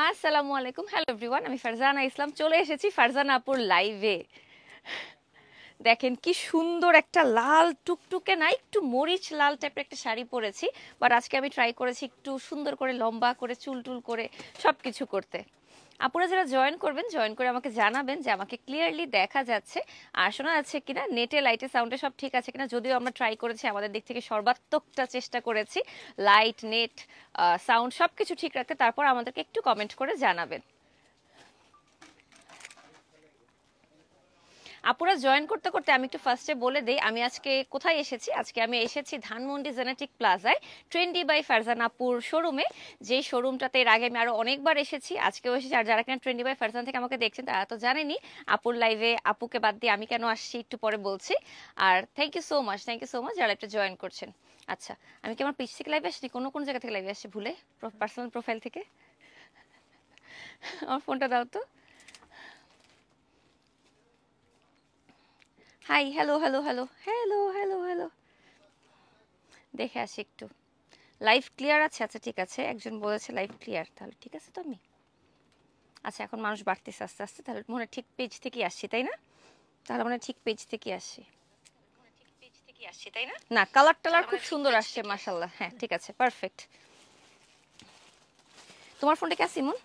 আসসালামু আলাইকুম, hello everyone. আমি ফারজানা ইসলাম চলে এসেছি ফারজানা আপুর লাইভে। দেখেন কি সুন্দর একটা লাল টুকটুকে না, একটু মরিচ লাল টাইপের একটা শাড়ি পরেছি। বাট আজকে আমি ট্রাই করেছি একটু সুন্দর করে লম্বা করে চুল টুল করে সবকিছু করতে। আপুরা যারা জয়েন করবেন, জয়েন করে আমাকে জানাবেন যে আমাকে ক্লিয়ারলি দেখা যাচ্ছে আর শোনা যাচ্ছে কিনা, নেটে লাইটে সাউন্ডে সব ঠিক আছে কিনা। যদিও আমরা ট্রাই করেছি, আমাদের দিক থেকে সর্বাত্মকটা চেষ্টা করেছি লাইট নেট সাউন্ড সবকিছু ঠিক রাখতে। তারপর আমাদেরকে একটু কমেন্ট করে জানাবেন। আপুরা জয়েন করতে করতে আমি একটু ফার্স্টে বলে দেই আমি আজকে কোথায় এসেছি। আজকে আমি এসেছি ধানমন্ডি জেনেটিক প্লাজায়, ট্রেন্ডি বাই ফারজান আপুর শোরুমে। যে শোরুমটাতে এর আগে আমি আরো অনেকবার এসেছি, আজকেও এসেছি। আর যারা কিনা ট্রেন্ডি বাই ফারজান থেকে আমাকে দেখছেন তারা তো জানেনি আপুর লাইভে আপুকে বাদ দিয়ে আমি কেন আসছি, একটু পরে বলছি। আর thank you so much, thank you so much যারা একটা জয়েন করছেন। আচ্ছা, আমি কি আমার পেজ থেকে লাইভে আসছি, কোন কোন জায়গা থেকে লাইভে আসছি ভুলে, পার্সোনাল প্রোফাইল থেকে? আমার ফোনটা দাও তো। Hi, hello hello hello hello hello hello, দেখে আসি একটু লাইভ ক্লিয়ার আছে। আচ্ছা ঠিক আছে, একজন বলেছে লাইভ ক্লিয়ার, তাহলে ঠিক আছে তো আমি। আচ্ছা এখন মানুষ বাড়তেছে আস্তে আস্তে, তাহলে মনে হয় ঠিক পেজ থেকেই আসছি তাই না? তাহলে মনে হয় ঠিক পেজ থেকেই আসছি, তাই না? না, কালার টালার খুব সুন্দর আসছে মাশাআল্লাহ। হ্যাঁ ঠিক আছে, পারফেক্ট। তোমার ফোনটা কে সিমন?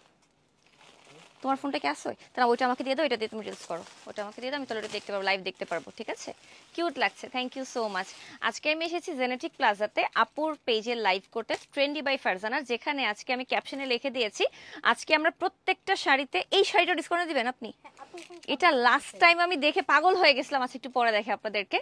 তোমার ফোনটা কি আসো? তাহলে ওইটা আমাকে দিয়ে দাও, এটা দিয়ে তুমি রিলস করো। ওটা আমাকে দিয়ে দাও, আমি তাহলে ওটা দেখতে পারবো, লাইভ দেখতে পারবো। ঠিক আছে, কিউট লাগছে, থ্যাংক ইউ সো মাচ। আজকে আমি এসেছি জেনেটিক প্লাজাতে আপুর পেজে লাইভ করতে, ট্রেন্ডি বাই ফারজানা, যেখানে আজকে আমি ক্যাপশনে লিখে দিয়েছি আজকে আমরা প্রত্যেকটা শাড়িতে এই শাড়িটা ডিসকাউন্টে দিবেন আপনি। এটা লাস্ট টাইম আমি দেখে পাগল হয়ে গেছিলাম। আচ্ছা একটু পরে দেখে আপনাদেরকে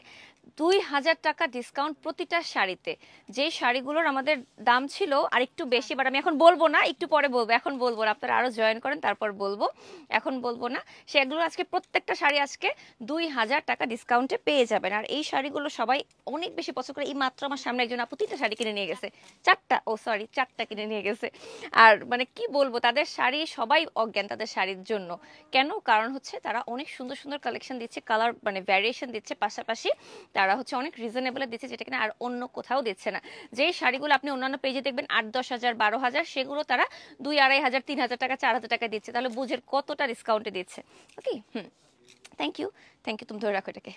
2000 টাকা ডিসকাউন্ট প্রতিটা শাড়িতে। যে শাড়িগুলোর আমাদের দাম ছিল আর একটু বেশি, বাট আমি এখন বলবো না, একটু পরে বলবো, এখন বলবো না। আপনারা আরো জয়েন করেন তারপর বলবো, এখন বলবো না। সেগুলো আজকে প্রত্যেকটা শাড়ি আজকে 2000 টাকা ডিসকাউন্টে পেয়ে যাবেন। আর এই শাড়িগুলো সবাই অনেক বেশি পছন্দ করে। এই মাত্র আমার সামনে একজন আপু 3টা শাড়ি কিনে নিয়ে গেছে, 4টা, ও সরি 4টা কিনে নিয়ে গেছে। আর মানে কি বলবো, তাদের শাড়ি সবাই অজ্ঞান তাদের শাড়ির জন্য। কেন? কারণ হচ্ছে তারা অনেক সুন্দর সুন্দর কালেকশন দিচ্ছে, কালার মানে ভ্যারিয়েশন দিচ্ছে, পাশাপাশি তারা হচ্ছে অনেক রিজনেবলে দিচ্ছে, যেটা কিনা আর অন্য কোথাও দিচ্ছে না। যেই শাড়িগুলো আপনি অন্যান্য পেজে দেখবেন 8-10 হাজার 12 হাজার, সেগুলো তারা 2-2.5 হাজার 3 হাজার টাকা 4 হাজার টাকা দিচ্ছে। তাহলে বুঝের কতটা ডিসকাউন্টে দিচ্ছে। Okay, thank you, thank you, তুমি ধরে রাখো এটাকে।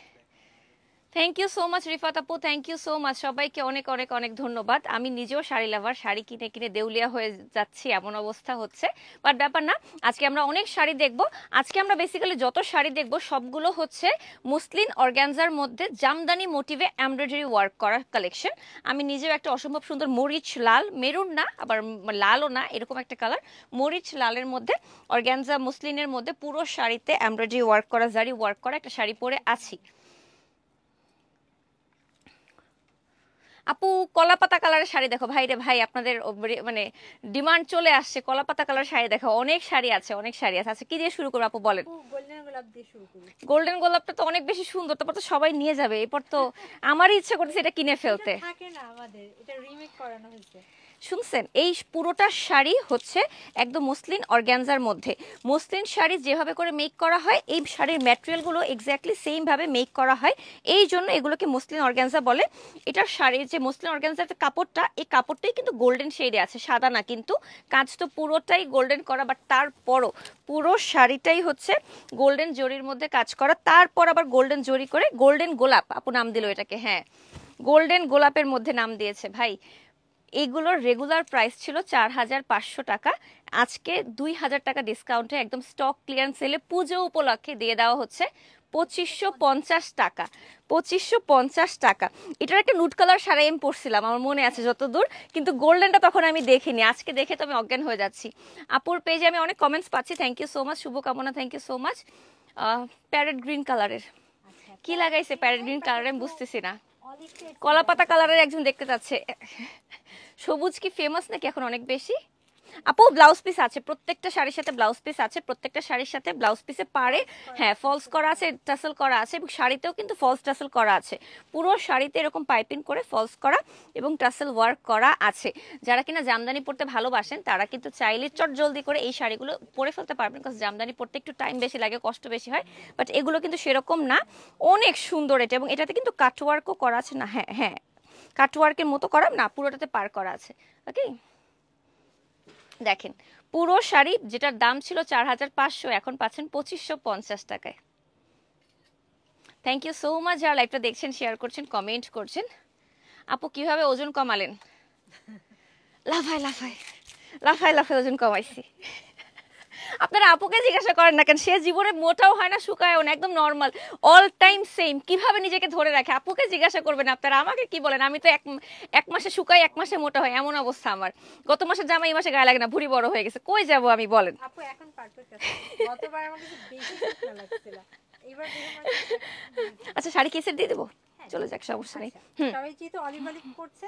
Thank you so much Rifat আপু, থ্যাংক ইউ সো মাচ। সবাইকে অনেক অনেক অনেক ধন্যবাদ। আমি নিজেও শাড়ি লাভার, শাড়ি কিনে কিনে দেউলিয়া হয়ে যাচ্ছি, এমন অবস্থা হচ্ছে। বাট ব্যাপার না, আজকে আমরা অনেক শাড়ি দেখব। আজকে আমরা বেসিক্যালি যত শাড়ি দেখব সবগুলো হচ্ছে মুসলিন অর্গানজার মধ্যে জামদানি মোটিভে এমব্রয়ডারি ওয়ার্ক করা কালেকশন। আমি নিজেও একটা অসম্ভব সুন্দর মরিচ লাল, মেরুন না আবার লালও না, এরকম একটা কালার মরিচ লালের মধ্যে অর্গানজা মুসলিনের মধ্যে পুরো শাড়িতে এমব্রয়ডারি ওয়ার্ক করা, জারি ওয়ার্ক করা একটা শাড়ি পরে আছি। আপু কলাপাতা কালারের শাড়ি দেখো। ভাই রে ভাই, আপনাদের মানে ডিমান্ড চলে আসছে, কলাপাতা কালার শাড়ি দেখো। অনেক শাড়ি আছে, অনেক শাড়ি আছে। আচ্ছা কি দিয়ে শুরু করবো আপু বলেন? গোল্ডেন গোলাপ দিয়ে শুরু করি। গোল্ডেন গোলাপটা তো অনেক বেশি সুন্দর, তারপর তো সবাই নিয়ে যাবে। এরপর তো আমারই ইচ্ছা করতেছে এটা কিনে ফেলতে। এটা থাকে না আমাদের, এটা রিমেক করানো হয়েছে। শুনছেন, এই পুরোটা শাড়ি হচ্ছে একদম মসলিন অর্গানজার মধ্যে। মসলিন শাড়ি যেভাবে করে মেক করা হয়, এই শাড়ির ম্যাটেরিয়ালগুলো এক্স্যাক্টলি সেম ভাবে মেক করা হয়, এই জন্য এগুলোকে মসলিন অর্গানজা বলে। এটার শাড়ির যে মসলিন অর্গানজার কাপড়টা, এই কাপড়টাই কিন্তু গোল্ডেন শেডে আছে, সাদা না কিন্তু। কাজ তো পুরোটাই গোল্ডেন করা, বাট তারপরও পুরো শাড়িটাই হচ্ছে গোল্ডেন জরির মধ্যে কাজ করা। তারপর আবার গোল্ডেন জরি করে গোল্ডেন গোলাপ আপু নাম দিল এটাকে। হ্যাঁ, গোল্ডেন গোলাপের মধ্যে নাম দিয়েছে ভাই। এইগুলোর রেগুলার প্রাইস ছিল 4500 টাকা, আজকে 2000 টাকা ডিসকাউন্টে একদম স্টক ক্লিয়ারেন্স সেলে পুজো উপলক্ষে দিয়ে দেওয়া হচ্ছে 2550 টাকা। 2550 টাকা। এটার একটা নুট কালার শাড়ি আমি পরছিলাম, আমার মনে আছে যতদূর, কিন্তু গোল্ডেনটা তখন আমি দেখিনি। আজকে দেখে তো আমি অজ্ঞান হয়ে যাচ্ছি। আপুর পেজে আমি অনেক কমেন্টস পাচ্ছি, থ্যাংক ইউ সো মাচ, শুভকামনা, thank you so much. Parrot green কালারের কি লাগাইছে? প্যারেট গ্রিন কালার আমি বুঝতেছি না। কলাপাতা কালারের একজন দেখতে চাচ্ছে। সবুজ কি ফেমাস নাকি এখন অনেক বেশি? আপু ব্লাউজ পিস আছে, প্রত্যেকটা শাড়ির সাথে ব্লাউজ পিস আছে, প্রত্যেকটা শাড়ির সাথে ব্লাউজ পিসে পারে হ্যাঁ ফলস করা আছে, টাসেল করা আছে, এবং শাড়িতেও কিন্তু ফলস টাসেল করা আছে। পুরো শাড়িতে এরকম পাইপিং করে ফলস করা এবং টাসেল ওয়ার্ক করা আছে। যারা কিনা জামদানি পরতে ভালোবাসেন তারা কিন্তু চাইলে চট জলদি করে এই শাড়িগুলো পরে ফেলতে পারবেন, কারণ জামদানি পরতে একটু টাইম বেশি লাগে, কষ্ট বেশি হয়। বাট এগুলো কিন্তু সেরকম না, অনেক সুন্দর এটা। এবং এটাতে কিন্তু কাটওয়ার্কও করা আছে না, হ্যাঁ হ্যাঁ কাটওয়ার্কের মতো করা না, পুরোটাতে পার করা আছে। ওকে, দেখেন পুরো শাড়ি যেটার দাম ছিল 4500 এখন পাচ্ছেন 2550 টাকায়। থ্যাংক ইউ সো মাচ যারা লাইভটা দেখছেন, শেয়ার করছেন, কমেন্ট করছেন। আপু কিভাবে ওজন কমালেন? লাফায় লাফায় লাফায় লাফায় ওজন কমাইছি। আপনারা আপুকে জিজ্ঞাসা করেন না কেন, সে জীবনে মোটাও হয় না শুকায়ও না, একদম নর্মাল অল টাইম সেম। কিভাবে নিজেকে ধরে রাখে আপুকে জিজ্ঞাসা করবেন আপনারা, আমাকে কি বলেন? আমি তো এক মাসে শুকাই, এক মাসে মোটা হয়, এমন অবস্থা আমার। গত মাসে জামা এই মাসে গায়ে লাগে না, ভুঁড়ি বড় হয়ে গেছে, কই যাব আমি বলেন? আপু এখন পারফেক্ট আছে, গতবার আমাকে বেশি শুকনা লাগছিল, এবার আচ্ছা শাড়ি কেসের দিয়ে দেবো, চলে যাক, সমস্যা নেই। সবাই যেহেতু অলিভ অলিভ করছে,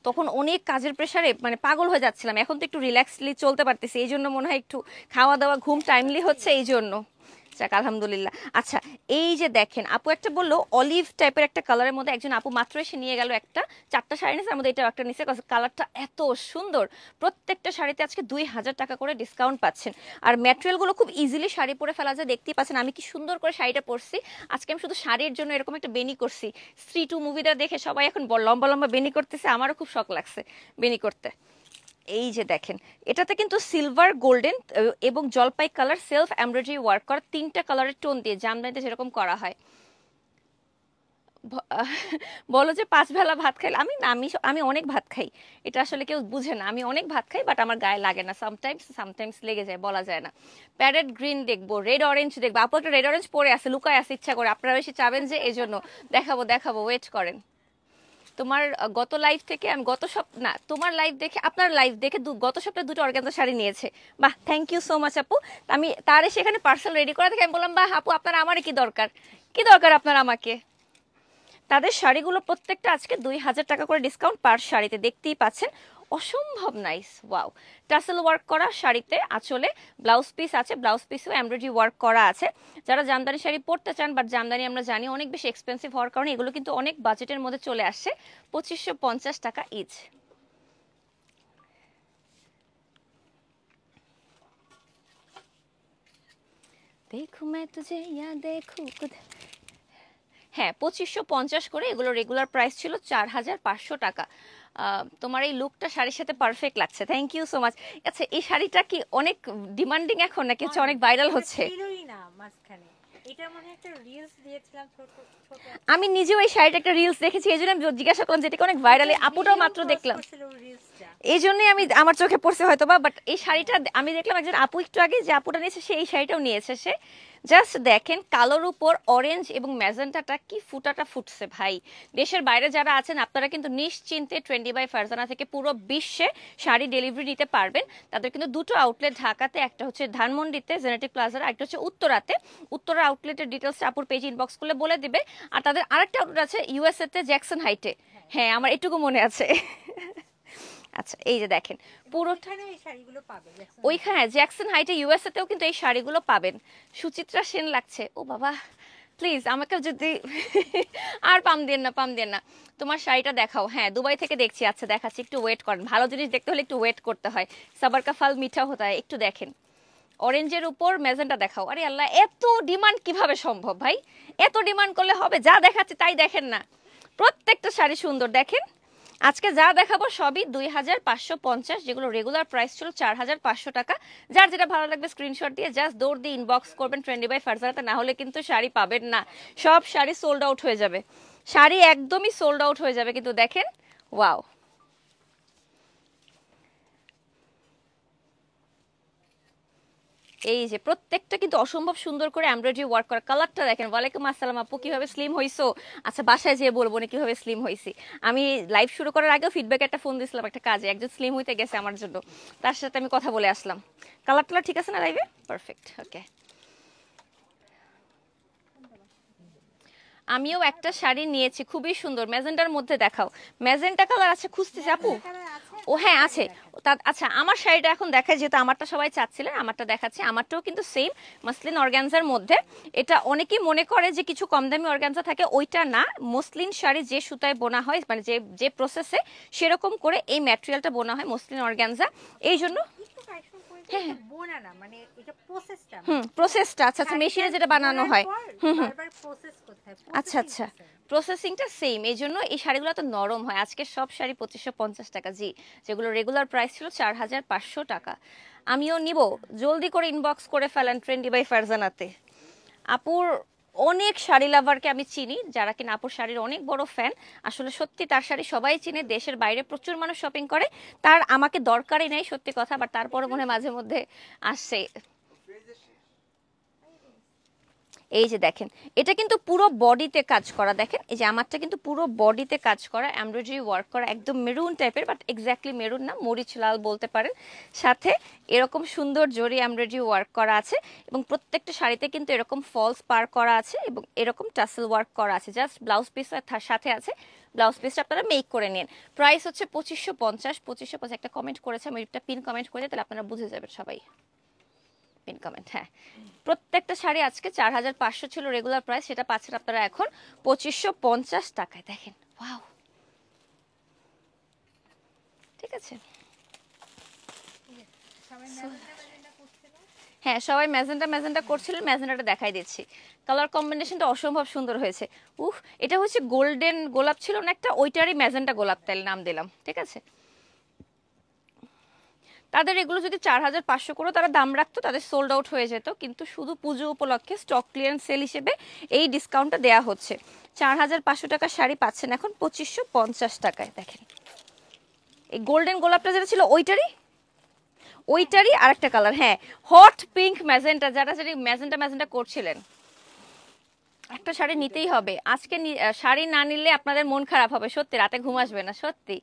তখন অনেক কাজের প্রেসারে মানে পাগল হয়ে যাচ্ছিলাম, এখন তো একটু রিল্যাক্সলি চলতে পারতেছি, এই জন্য মনে হয় একটু খাওয়া দাওয়া ঘুম টাইমলি হচ্ছে এই জন্য। যাক আলহামদুলিল্লাহ। আচ্ছা এই যে দেখেন আপু একটা বললো অলিভ টাইপের একটা কালারের মধ্যে, একজন আপু মাত্র এসে নিয়ে গেল একটা, 4টা শাড়ি নিয়েছে, আমাদের এটা একটা নিচে, কালারটা এত সুন্দর। প্রত্যেকটা শাড়িতে আজকে 2000 টাকা করে ডিসকাউন্ট পাচ্ছেন। আর ম্যাটেরিয়ালগুলো খুব ইজিলি শাড়ি পরে ফেলা যায়, দেখতেই পাচ্ছেন আমি কি সুন্দর করে শাড়িটা পরছি। আজকে আমি শুধু শাড়ির জন্য এরকম একটা বেনি করছি, স্ত্রী 2 মুভিটা দেখে সবাই এখন লম্বা লম্বা বেনি করতেছে, আমারও খুব শখ লাগছে বেনি করতে। এই যে দেখেন এটাতে কিন্তু সিলভার, গোল্ডেন এবং জলপাই কালার সেলফ এমব্রয়ডারি ওয়ার্ক করা, 3টা কালারের টোন দিয়ে জামদানিতে যেরকম করা হয়। বলো যে 5 বেলা ভাত খাই, আমি না, আমি অনেক ভাত খাই, এটা আসলে কেউ বুঝে না, আমি অনেক ভাত খাই, বাট আমার গায়ে লাগে না, সামটাইমস লেগে যায়, বলা যায় না। প্যারেট গ্রিন দেখবো, রেড অরেঞ্জ দেখবো, আপু একটা রেড অরেঞ্জ পরে আছে, লুকায় আছে ইচ্ছা করে, আপনারা এসে চাবেন যে এই জন্য দেখাবো, ওয়েট করেন। তোমার গত লাইভ থেকে আমি তোমার লাইভ দেখে, আপনার লাইভ দেখে গত সপ্তাহে 2টো অর্গানজা শাড়ি নিয়েছে। বাহ, থ্যাংক ইউ সো মাচ আপু। আমি তার সেখানে পার্সেল রেডি করা থেকে আমি বললাম বাহ আপু আপনার আমার কি দরকার আপনার আমাকে। তাদের শাড়িগুলো প্রত্যেকটা আজকে 2000 টাকা করে ডিসকাউন্ট পার শাড়িতে, দেখতেই পাচ্ছেন অসম্ভব নাইস। ওয়াও, টাসেল ওয়ার্ক করা শাড়িতে আঁচলে ব্লাউজ পিস আছে, ব্লাউজ পিসেও এমব্রয়ডারি ওয়ার্ক করা আছে। যারা জামদানি শাড়ি পরতে চান, বাট জামদানি আমরা জানি অনেক বেশি এক্সপেন্সিভ হওয়ার কারণে এগুলো কিন্তু অনেক বাজেটের মধ্যে চলে আসছে, 2550 টাকা ইচ। দেখো मैं तुझे यहाँ देखूं, হ্যাঁ 2550 করে, এগুলো রেগুলার প্রাইস ছিল 4500 টাকা। তোমার এই লুকটা শাড়ির সাথে পারফেক্ট লাগছে, থ্যাংক ইউ সো মাচ। আচ্ছা এই শাড়িটা কি অনেক ডিমান্ডিং এখন নাকি হচ্ছে অনেক ভাইরাল হচ্ছে? আমি নিজেও এই শাড়িটা একটা রিলস দেখেছি, এই জন্য আমি জিজ্ঞাসা করলাম যেটা অনেক ভাইরাল, আপুটাও মাত্র দেখলাম, এই জন্যই আমি আমার চোখে পড়ছে হয়তো বা। বাট এই শাড়িটা আমি দেখলাম একজন আপু একটু আগে, যে আপুটা নিয়েছে সে এই শাড়িটাও নিয়েছে, সে জাস্ট দেখেন কালোর উপর অরেঞ্জ এবং ম্যাজেন্টাটা কি ফুটাটা ফুটছে ভাই। দেশের বাইরে যারা আছেন আপনারা কিন্তু নিশ্চিন্তে ট্রেন্ডি বাই ফারজানা থেকে পুরো বিশ্বে শাড়ি ডেলিভারি নিতে পারবেন। তাদের কিন্তু 2টো আউটলেট ঢাকাতে, একটা হচ্ছে ধানমন্ডিতে জেনেটিক প্লাজার, একটা হচ্ছে উত্তরাতে। উত্তরা আউটলেটের ডিটেলস আপুর পেজ ইনবক্স করলে বলে দিবে। আর তাদের আরেকটা আউটলেট আছে ইউএসএ তে, জ্যাকসন হাইটে, হ্যাঁ আমার এটুকু মনে আছে। আচ্ছা এই যে দেখেন পুরোখানে এই শাড়িগুলো পাবেন, ওইখানে জ্যাকসন হাইটে ইউএসএ তেও কিন্তু এই শাড়িগুলো পাবেন। সুচিত্রা সেন লাগছে, ও বাবা প্লিজ আমাকে যদি আর পাম দেন না, তোমার শাড়িটা দেখাও। হ্যাঁ দুবাই থেকে দেখছি, আচ্ছা দেখাচ্ছি, একটু ওয়েট করেন, ভালো জিনিস দেখতে হলে একটু ওয়েট করতে হয়, সবার কা ফল মিঠা হতে হয়। একটু দেখেন অরেঞ্জের উপর ম্যাজেন্টা দেখাও। আরে আল্লাহ, এত ডিমান্ড কিভাবে সম্ভব ভাই? এত ডিমান্ড করলে হবে? যা দেখাচ্ছি তাই দেখেন না, প্রত্যেকটা শাড়ি সুন্দর। দেখেন আজকে যা দেখাবো সবই 2550, যেগুলো রেগুলার প্রাইস ছিল 4500 টাকা। যার যেটা ভালো লাগবে স্ক্রিনশট দিয়ে জাস্ট দৌড় দিয়ে ইনবক্স করবেন ট্রেন্ডি বাই ফারজানাতে, না হলে কিন্তু শাড়ি পাবেন না, সব শাড়ি সোল্ড আউট হয়ে যাবে, শাড়ি একদমই সোল্ড আউট হয়ে যাবে। কিন্তু দেখেন ওয়াও, এই যে প্রত্যেকটা কিন্তু অসম্ভব সুন্দর করে এমব্রয়ডারি ওয়ার্ক করা। কালারটা দেখেন। ওয়ালাইকুম আসসালাম আপু, কিভাবে স্লিম হইছো? আচ্ছা বাসায় যেয়ে বলবো না কিভাবে স্লিম হইছি। আমি লাইভ শুরু করার আগেও ফিডব্যাক একটা ফোন দিয়েছিলাম একটা কাজে, একজন স্লিম হইতে গেছে আমার জন্য, তার সাথে আমি কথা বলে আসলাম। কালারটা ঠিক আছে না লাইভে? পারফেক্ট, ওকে। আমিও একটা শাড়ি নিয়েছি, খুবই সুন্দর, ম্যাজেন্টার মধ্যে দেখাও। ম্যাজেন্টা কালার আছে, খুঁজতেছি আপু। ও হ্যাঁ আছে। আচ্ছা আমার শাড়িটা এখন দেখায়, যেহেতু আমারটা সবাই চাচ্ছিলেন, আমারটা দেখাচ্ছি। আমারটাও কিন্তু সেম মসলিন অর্গানজার মধ্যে। এটা অনেকেই মনে করে যে কিছু কম দামি অর্গানজা থাকে, ওইটা না। মসলিন শাড়ি যে সুতায় বোনা হয়, মানে যে প্রসেসে, সেরকম করে এই ম্যাটেরিয়ালটা বোনা হয় মসলিন অর্গানজা, এই জন্য। প্রসেসটা আচ্ছা আচ্ছা, মেশিনে যেটা বানানো হয়। আচ্ছা আচ্ছা, প্রসেসিংটা সেম, এই জন্য এই শাড়িগুলো তো নরম হয়। আজকে সব শাড়ি 2550 টাকা, জি, যেগুলো রেগুলার প্রাইস ছিল 4500 টাকা। আমিও নিব, জলদি করে ইনবক্স করে ফেলেন ট্রেন্ডি বাই ফারজানাতে। আপুর অনেক শাড়ি লাভারকে আমি চিনি, যারা কিনা আপুর শাড়ির অনেক বড় ফ্যান। আসলে সত্যি তার শাড়ি সবাই চিনে, দেশের বাইরে প্রচুর মানুষ শপিং করে, তার আমাকে দরকারই নেই সত্যি কথা, বাট তারপরে মনে হয় মাঝে মধ্যে আসছে। এই যে দেখেন, এটা কিন্তু পুরো বডিতে কাজ করা, দেখেন এই যে আমারটা কিন্তু পুরো বডিতে কাজ করা, এমব্রয়ডারি ওয়ার্ক করা, একদম মেরুন টাইপের, বাট এক্স্যাক্টলি মেরুন না, মরিচ লাল বলতে পারেন। সাথে এরকম সুন্দর জরি এমব্রয়ডারি ওয়ার্ক করা আছে, এবং প্রত্যেকটা শাড়িতে কিন্তু এরকম ফলস পার করা আছে, এবং এরকম টাসেল ওয়ার্ক করা আছে। জাস্ট ব্লাউজ পিস সাথে আছে, ব্লাউজ পিসটা আপনারা মেক করে নিন। প্রাইস হচ্ছে 2550। 2550 একটা কমেন্ট করেছে, আমি একটা পিন কমেন্ট করে দিই, তাহলে আপনারা বুঝে যাবেন সবাই। পিন কমেন্ট, হ্যাঁ। প্রত্যেকটা শাড়ি আজকে 4500 ছিল রেগুলার প্রাইস, সেটা পাচ্ছেন আপনারা এখন 2550 টাকায়। দেখেন, ওয়াও, ঠিক আছে। হ্যাঁ, সবাই ম্যাজেন্টা করছিলেন, ম্যাজেন্টাটা দেখাই দিচ্ছি। কালার কম্বিনেশনটা অসম্ভব সুন্দর হয়েছে। এটা হচ্ছে গোল্ডেন গোলাপ ছিল না একটা, ওইটারই ম্যাজেন্টা গোলাপ তাইলে নাম দিলাম, ঠিক আছে। তাদের এগুলো যদি 4500 করে তারা দাম রাখতো, তাদের সোল্ড আউট হয়ে যেত, কিন্তু শুধু পুজো উপলক্ষে স্টক ক্লিয়ারেন্স সেল হিসেবে এই ডিসকাউন্টটা দেওয়া হচ্ছে। 4500 টাকার শাড়ি পাচ্ছেন এখন 2550 টাকায়। দেখেন, এই গোল্ডেন গোলাপটা যেটা ছিল ওইটারই আরেকটা কালার, হ্যাঁ, হট পিঙ্ক ম্যাজেন্টা। যারা ম্যাজেন্টা করছিলেন, একটা শাড়ি নিতেই হবে আজকে। শাড়ি না নিলে আপনাদের মন খারাপ হবে সত্যি, রাতে ঘুম আসবে না সত্যি।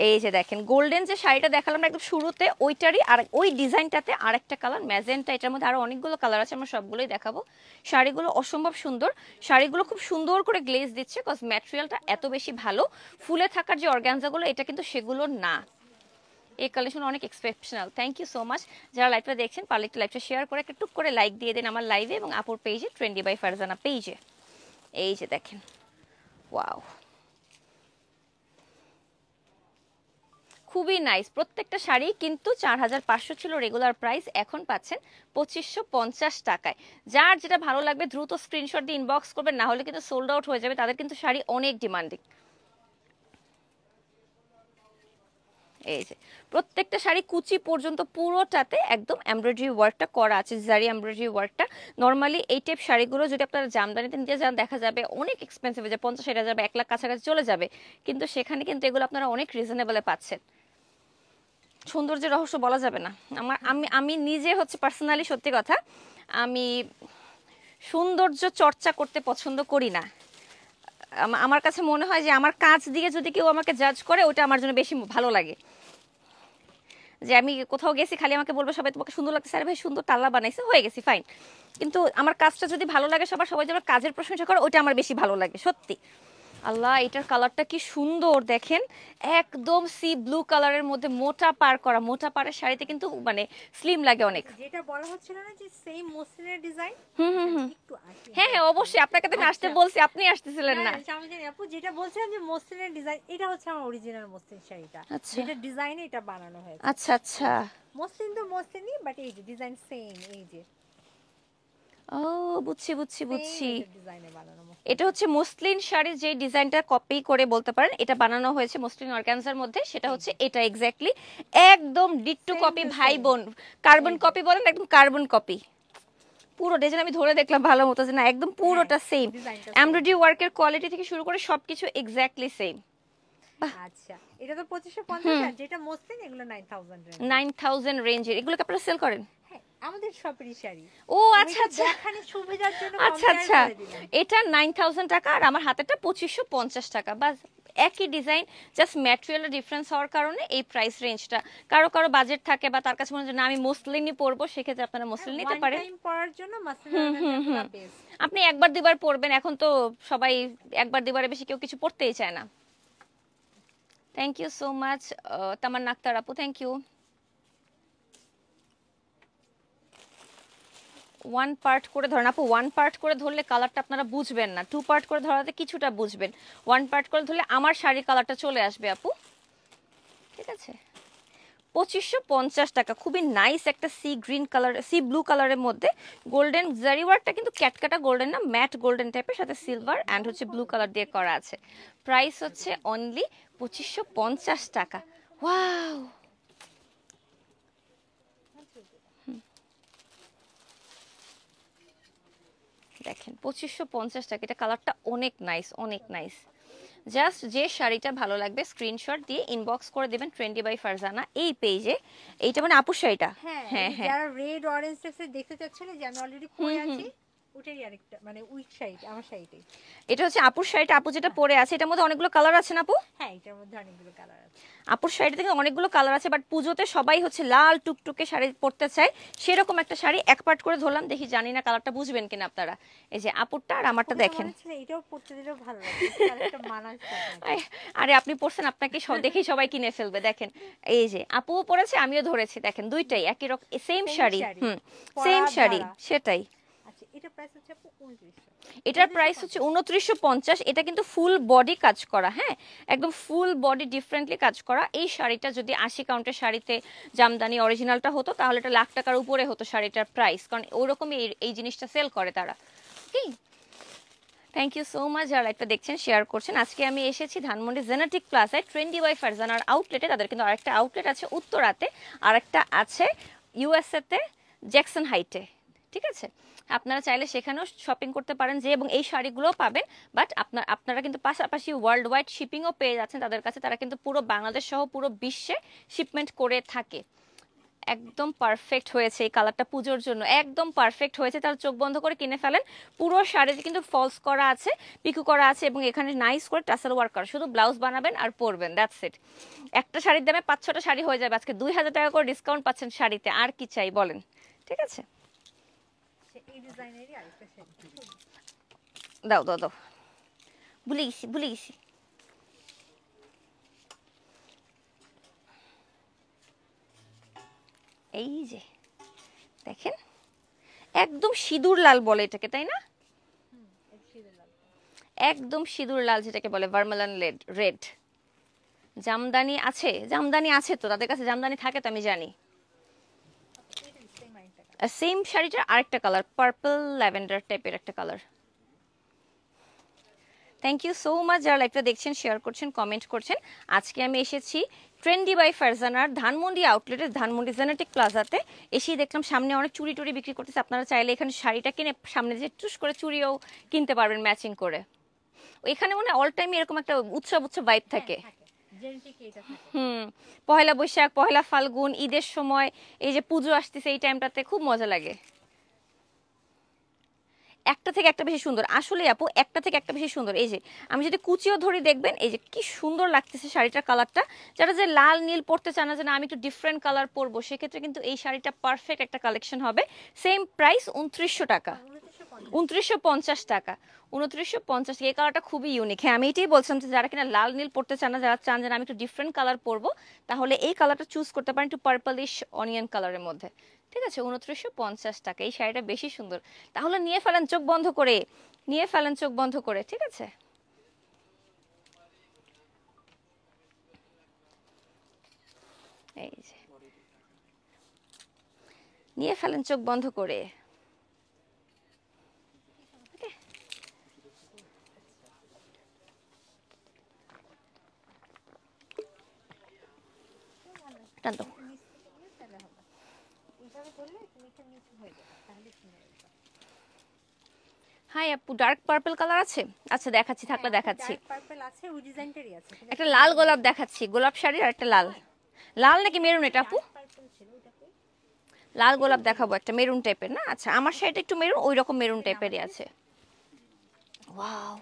এই যে দেখেন, গোল্ডেন যে শাড়িটা দেখালাম না একদম শুরুতে, ওইটারই আর ওই ডিজাইনটাতে আরেকটা কালার ম্যাজেন্টা। এটার মধ্যে আরো অনেকগুলো কালার আছে, আমরা সবগুলোই দেখাবো। শাড়িগুলো অসম্ভব সুন্দর, শাড়িগুলো খুব সুন্দর করে গ্লেজ দিচ্ছে, কজ ম্যাটেরিয়ালটা এত বেশি ভালো। ফুলে থাকার যে অর্গানজাগুলো, এটা কিন্তু সেগুলো না। এই কালেকশন অনেক exceptional. Thank you so much. যারা লাইভটা দেখছেন, পারলে একটু লাইভটা শেয়ার করে একটা টুক করে লাইক দিয়ে দিন আমার লাইভে এবং আপুর পেজে, ট্রেন্ডি বাই ফারজানা পেজে। এই যে দেখেন, ওয়াও, খুবই নাইস। প্রত্যেকটা শাড়ি কিন্তু 4500 ছিল রেগুলার প্রাইস, এখন পাচ্ছেন 2550 টাকায়। যার যেটা ভালো লাগবে দ্রুত স্ক্রিনশট দিয়ে ইনবক্স করবেন, না হলে কিন্তু সোল্ড আউট হয়ে যাবে। তাদের কিন্তু শাড়ি অনেক ডিমান্ডিং। এই যে প্রত্যেকটা শাড়ি কুচি পর্যন্ত পুরোটাতে একদম এমব্রয়ডারি ওয়ার্কটা করা আছে, জারি এমব্রয়ডারি ওয়ার্কটা। নর্মালি এই টাইপ শাড়িগুলো যদি আপনারা জামদানিতে নিতে যান, দেখা যাবে অনেক এক্সপেন্সিভ হয়ে যায়, 50-60 হাজার বা 1 লাখ কাছাকাছি চলে যাবে, কিন্তু সেখানে কিন্তু এগুলো আপনারা অনেক রিজনেবলে পাচ্ছেন। সৌন্দর্যের রহস্য বলা যাবে না। আমি নিজে হচ্ছে পার্সোনালি, সত্যি কথা, আমি সৌন্দর্য চর্চা করতে পছন্দ করি না। আমার কাছে মনে হয় যে আমার কাজ দিয়ে যদি কেউ আমাকে জাজ করে, ওটা আমার জন্য বেশি ভালো লাগে। যে আমি কোথাও গেছি, খালি আমাকে বলবে সবাই তোমাকে সুন্দর লাগছে, আরে ভাই সুন্দর তাল্লা বানাইছে, হয়ে গেছি ফাইন, কিন্তু আমার কাজটা যদি ভালো লাগে, সবাই যে আমার কাজের প্রশংসা করে, ওইটা আমার বেশি ভালো লাগে সত্যি। আল্লাহ, এটার কালারটা কি সুন্দর দেখেন, একদম সি ব্লু কালারের মধ্যে মোটা পার করা। মোটা পাড়ের শাড়িতে কিন্তু মানে স্লিম লাগে অনেক। যেটা বলা হচ্ছিল না যে সেম মসলিনের ডিজাইন, একটু আসি। হ্যাঁ হ্যাঁ, অবশ্যই আপনাকে তো আমি আসতে বলছি, আপনি আসতেছিলেন না। আমি জানি আপু, যেটা বলছিলাম যে মসলিনের ডিজাইন, এটা হচ্ছে আমার অরিজিনাল মসলিন শাড়িটা, যেটা ডিজাইনে এটা বানানো হয়েছে। আচ্ছা আচ্ছা, মসলিন তো মসলিনই, বাট এই যে ডিজাইন সেম। এই যে, ও বুঝছি বুঝছি বুঝছি, ডিজাইনে বানানো। এটা হচ্ছে মসলিন শাড়ির যে ডিজাইনটা কপি করে বলতে পারেন, এটা বানানো হয়েছে মসলিন অর্গানজার মধ্যে, সেটা হচ্ছে এটা এক্স্যাক্টলি একদম ডিট্টো কপি, ভাই বোন, কার্বন কপি বলেন, একদম কার্বন কপি পুরো ডিজাইন। আমি ধরে দেখলাম ভালো মতো যে না, একদম পুরোটা সেম। এমব্রয়ডারি ওয়ার্কের কোয়ালিটি থেকে শুরু করে সবকিছু এক্স্যাক্টলি সেম। আচ্ছা, এটা তো 2550, আর যেটা মসলিন এগুলো 9000 রেঞ্জ। 9000 রেঞ্জের এগুলো কি আপনারা সেল করেন? আমাদের শপেরই শাড়ি। ও আচ্ছা আচ্ছা, এখানে সুবিধার জন্য আচ্ছা আচ্ছা, এটা 9000 টাকা আর আমার হাতেটা 2550 টাকা, বাস একই ডিজাইন, জাস্ট ম্যাটেরিয়ালের ডিফারেন্স হওয়ার কারণে এই প্রাইস রেঞ্জটা। কারো কারো বাজেট থাকে বা তার কাছে মনে হয় না আমি মসলিনই পরবো, সেক্ষেত্রে আপনারা মসলিন নিতে পারেন। ওয়ান টাইম পরার জন্য মসলিন বেস্ট। আপনি একবার দুবার পরবেন, এখন তো সবাই একবার দুবারে বেশি কেউ কিছু পরতেই চায় না। থ্যাংক ইউ সো মাচ তামান্না আক্তার আপু, থ্যাংক ইউ। ওয়ান পার্ট করে ধরেন আপু, ওয়ান পার্ট করে ধরলে কালারটা আপনারা বুঝবেন না, টু পার্ট করে ধরাতে কিছুটা বুঝবেন, ওয়ান পার্ট করে ধরলে আমার শাড়ির কালারটা চলে আসবে আপু, ঠিক আছে। 2550 টাকা। খুবই নাইস একটা sea green colour, C blue কালারের মধ্যে গোল্ডেন জারি ওয়ার্কটা কিন্তু ক্যাটকাটা গোল্ডেন না, ম্যাট গোল্ডেন টাইপের, সাথে সিলভার অ্যান্ড হচ্ছে ব্লু কালার দিয়ে করা আছে। প্রাইস হচ্ছে অনলি 2550 টাকা। ওয়াও, দেখেন 2550 টাকা। এটা কালারটা অনেক নাইস, অনেক নাইস। জাস্ট যে শাড়িটা ভালো লাগবে স্ক্রিনশট দিয়ে ইনবক্স করে দেবেন ট্রেন্ডি বাই ফারজানা এই পেজে। এইটা মানে আপুর শাড়িটা, হ্যাঁ হ্যাঁ এই হ্যাঁ, যারা রেড অরেঞ্জ টেক্সে দেখতে চাচ্ছিলেন যে আমি অলরেডি পরে আছি, ওটাই আরেকটা মানে উইক শাড়িটা, আমার শাড়িটাই। এটা হচ্ছে আপুর শাড়িটা, আপু যেটা পরে আছে। এটার মধ্যে অনেকগুলো কালার আছে না আপু? হ্যাঁ এটার মধ্যে অনেকগুলো কালার আছে। আপুর শাড়িটা থেকে অনেকগুলো কালার আছে, বাট পুজোতে সবাই হচ্ছে লাল টুকটুকে শাড়ি পরতে চায়, সেরকম একটা শাড়ি এক পার্ট করে ধরলাম, দেখি জানি না কালারটা বুঝবেন কিনা আপনারা। এই যে আপুরটা আর আমারটা দেখেন। এটাও পরতে দিলেও ভালো লাগে, কালারটা মানাচ্ছে আপনাকে। আরে আপনি পরছেন, আপনাকে দেখেই সবাই কিনে ফেলবে। দেখেন এই যে আপুও পরেছে, আমিও ধরেছি, দেখেন দুইটাই একই রকম সেম শাড়ি, সেম শাড়ি, সেটাই। আচ্ছা এটা প্রাইস হচ্ছে আপু 2900। এটার প্রাইস হচ্ছে 2950। এটা কিন্তু ফুল বডি কাজ করা, হ্যাঁ একদম ফুল বডি ডিফারেন্টলি কাজ করা। এই শাড়িটা যদি 80 কাউন্টের শাড়িতে জামদানি অরিজিনালটা হতো তাহলে এটা লাখ টাকার উপরে হতো শাড়িটার প্রাইস, কারণ ওরকমই এই জিনিসটা সেল করে তারা। কি, থ্যাংক ইউ সো মাচ যারা একটা দেখছেন, শেয়ার করছেন। আজকে আমি এসেছি ধানমন্ডি জেনেটিক প্লাজায় ট্রেন্ডি বাই ফারজানার আউটলেটে। তাদের কিন্তু আরেকটা আউটলেট আছে উত্তরাতে, আরেকটা আছে ইউএসএতে জ্যাকসন হাইটে, ঠিক আছে? আপনারা চাইলে সেখানেও শপিং করতে পারেন যে, এবং এই শাড়িগুলোও পাবেন। বাট আপনারা কিন্তু পাশাপাশি ওয়ার্ল্ড ওয়াইড শিপিংও পেয়ে যাচ্ছেন তাদের কাছে। তারা কিন্তু পুরো বাংলাদেশ সহ পুরো বিশ্বে শিপমেন্ট করে থাকে। একদম পারফেক্ট হয়েছে এই কালারটা পুজোর জন্য, একদম পারফেক্ট হয়েছে। তাহলে চোখ বন্ধ করে কিনে ফেলেন। পুরো শাড়িতে কিন্তু ফলস করা আছে, পিকু করা আছে, এবং এখানে নাইস করে টাসেল ওয়ার্ক করা। শুধু ব্লাউজ বানাবেন আর পরবেন, দ্যাটস ইট। একটা শাড়ির দামে 5-6টা শাড়ি হয়ে যাবে। আজকে 2000 টাকা করে ডিসকাউন্ট পাচ্ছেন শাড়িতে, আর কি চাই বলেন, ঠিক আছে? এই ডিজাইনেরই আরেকটা শাড়ি দাও দাও দাও, ভুলে গেছি ভুলে গেছি। এই যে দেখেন, একদম সিঁদুর লাল বলে এটাকে, তাই না? একদম সিঁদুর লাল, যেটাকে বলে ভার্মালান রেড। জামদানি আছে, জামদানি আছে তো তাদের কাছে, জামদানি থাকে তো আমি জানি। সেম শাড়িটার আরেকটা কালার, পার্পল ল্যাভেন্ডার টাইপের একটা colour. Thank you so much যারা লাইভটা দেখছেন, শেয়ার করছেন, কমেন্ট করছেন। আজকে আমি এসেছি ট্রেন্ডি বাই ফারজানার ধানমন্ডি আউটলেটে, ধানমন্ডি জেনেটিক প্লাজাতে। এসেই দেখলাম সামনে অনেক চুড়ি টুড়ি বিক্রি করতেছে। আপনারা চাইলে এখানে শাড়িটা কিনে সামনে যে চুস করে চুড়িও কিনতে পারবেন ম্যাচিং করে। এখানে মনে হয় অল টাইম এরকম একটা উৎসব ভাইব থাকে। পহেলা বৈশাখ, পহেলা ফাল্গুন, ঈদের সময়, এই যে পুজো আসতেছে এই টাইমটাতে খুব মজা লাগে। একটা থেকে একটা বেশি সুন্দর, আসলে আপু একটা থেকে একটা বেশি সুন্দর। এই যে আমি যদি কুচিও ধরি দেখবেন, এই যে কি সুন্দর লাগতেছে শাড়িটার কালারটা। যারা যে লাল নীল পরতে চান না, যে না আমি একটু ডিফারেন্ট কালার পরবো, সেক্ষেত্রে কিন্তু এই শাড়িটা পারফেক্ট একটা কালেকশন হবে। সেম প্রাইস 2900 টাকা, 2950 টাকা, 2950। এই কালারটা খুবই ইউনিক। হ্যাঁ আমি এটাই বলছিলাম যে যারা কিনা লাল নীল পরতে চান না, যারা চান যে আমি একটু ডিফারেন্ট কালার পরবো, তাহলে এই কালারটা চুজ করতে পারেন, একটু পার্পলিশ অনিয়ন কালারের মধ্যে, ঠিক আছে? 2950 টাকা। এই শাড়িটা বেশি সুন্দর, তাহলে নিয়ে ফেলেন চোখ বন্ধ করে, নিয়ে ফেলেন চোখ বন্ধ করে, ঠিক আছে? এই যে নিয়ে ফেলেন চোখ বন্ধ করে। টান দাও। হাই আপু, ডার্ক পার্পল কালার আছে? আচ্ছা দেখাচ্ছি, থাকলে দেখাচ্ছি। একটা লাল গোলাপ দেখাচ্ছি, গোলাপ শাড়ি, আর একটা লাল, লাল নাকি মেরুন এটা আপু? লাল গোলাপ দেখাবো, একটা মেরুন টাইপের না? আচ্ছা আমার শাড়িটা একটু মেরুন, ওই রকম মেরুন টাইপেরই আছে। ওয়াও,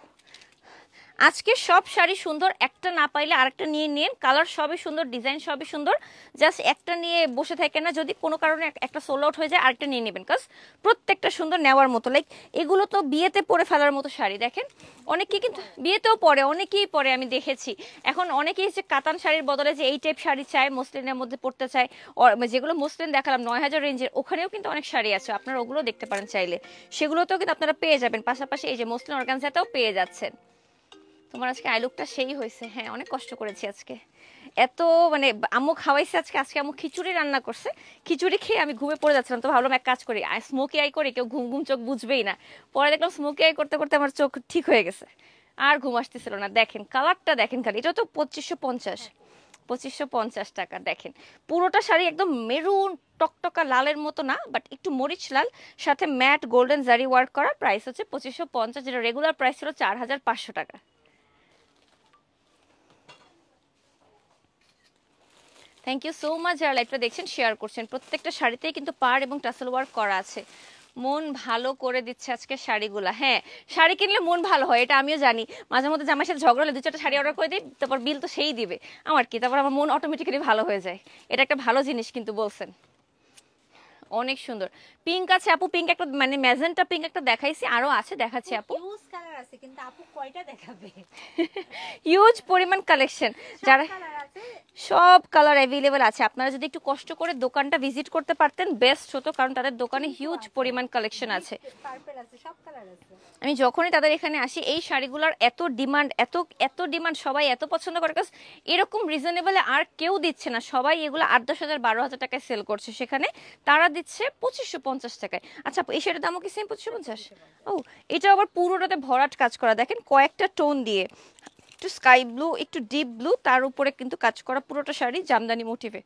আজকে সব শাড়ি সুন্দর, একটা না পাইলে আরেকটা নিয়ে নিন। কালার সবই সুন্দর, ডিজাইন সবই সুন্দর। জাস্ট একটা নিয়ে বসে থাকে না, যদি কোনো কারণে একটা সোল আউট হয়ে যায় আরেকটা নিয়ে নেবেন, কাজ প্রত্যেকটা সুন্দর নেওয়ার মতো। লাইক এগুলো তো বিয়েতে পরে ফেলার মতো শাড়ি। দেখেন অনেকেই কিন্তু বিয়েতেও পরে, অনেকেই পরে, আমি দেখেছি। এখন অনেকেই যে কাতান শাড়ির বদলে যে এই টাইপ শাড়ি চায়, মসলিনের মধ্যে পড়তে চায়, যেগুলো মসলিন দেখালাম 9000 রেঞ্জের, ওখানেও কিন্তু অনেক শাড়ি আছে, আপনারা ওগুলো দেখতে পারেন চাইলে, সেগুলোতেও কিন্তু আপনারা পেয়ে যাবেন। পাশাপাশি এই যে মসলিন অর্গানজাতেও পেয়ে যাচ্ছেন। তোমার আজকে আই লুকটা সেই হয়েছে। হ্যাঁ, অনেক কষ্ট করেছি আজকে, এত মানে আম্মু খাওয়াইছে আজকে। আজকে আম্মু খিচুড়ি রান্না করছে, খিচুড়ি খেয়ে আমি ঘুমে পড়ে যাচ্ছিলাম। তো ভাবলাম এক কাজ করি, স্মোকি আই করি, কেউ ঘুম ঘুম চোখ বুঝবেই না। পরে দেখলাম স্মোকি আই করতে করতে আমার চোখ ঠিক হয়ে গেছে, আর ঘুম আসতেছিল না। দেখেন কালারটা দেখেন খালি, এটা তো 2550, 2550 টাকা। দেখেন পুরোটা শাড়ি একদম মেরুন টকটকা লালের মতো না, বাট একটু মরিচ লাল, সাথে ম্যাট গোল্ডেন জারি ওয়ার্ক করা। প্রাইস হচ্ছে 2550, যেটা রেগুলার প্রাইস ছিল 4500 টাকা। থ্যাংক ইউ সো মাচ যারা লাইভটা দেখছেন, শেয়ার করছেন। প্রত্যেকটা শাড়িতেই কিন্তু পাড় এবং টাসেল ওয়ার্ক করা আছে। মন ভালো করে দিচ্ছে আজকে শাড়িগুলা। হ্যাঁ, শাড়ি কিনলে মন ভালো হয়, এটা আমিও জানি। মাঝে মধ্যে জামাইয়ের সাথে ঝগড়া হলে 2-4টা শাড়ি অর্ডার করে দিই, তারপর বিল তো সেই দিবে, আমার কি, তারপর আমার মন অটোমেটিক্যালি ভালো হয়ে যায়। এটা একটা ভালো জিনিস কিন্তু বলছেন। অনেক সুন্দর পিঙ্ক আছে আপু, পিঙ্ক একটা মানে ম্যাজেন্টা পিঙ্ক একটা দেখাইছি, আরো আছে দেখাচ্ছি আপু। ইউজ কালার আছে, কিন্তু আপু কয়টা দেখাবে? হিউজ পরিমাণ কালেকশন, যারা সব কালার অ্যাভেলেবেল আছে। আপনারা যদি একটু কষ্ট করে দোকানটা ভিজিট করতে পারতেন বেস্ট হতো, কারণ তাদের দোকানে হিউজ পরিমাণ কালেকশন আছে। আমি যখনই তাদের এখানে আসি, এই শাড়িগুলোর এত ডিমান্ড, এত এত ডিমান্ড, সবাই এত পছন্দ করে, কারণ এরকম রিজনেবলে আর কেউ দিচ্ছে না। সবাই এগুলো 8-10 হাজার 12 হাজার টাকায় সেল করছে, সেখানে তারা দিচ্ছে 2550 টাকায়। আচ্ছা, এই শাড়ির দামও কি সেম 2550? ও, এটা আবার পুরোটাতে ভরাট কাজ করা, দেখেন কয়েকটা টোন দিয়ে, একটু স্কাই ব্লু, একটু ডিপ ব্লু, তার উপরে কিন্তু কাজ করা পুরোটা শাড়ি জামদানি মোটিভে।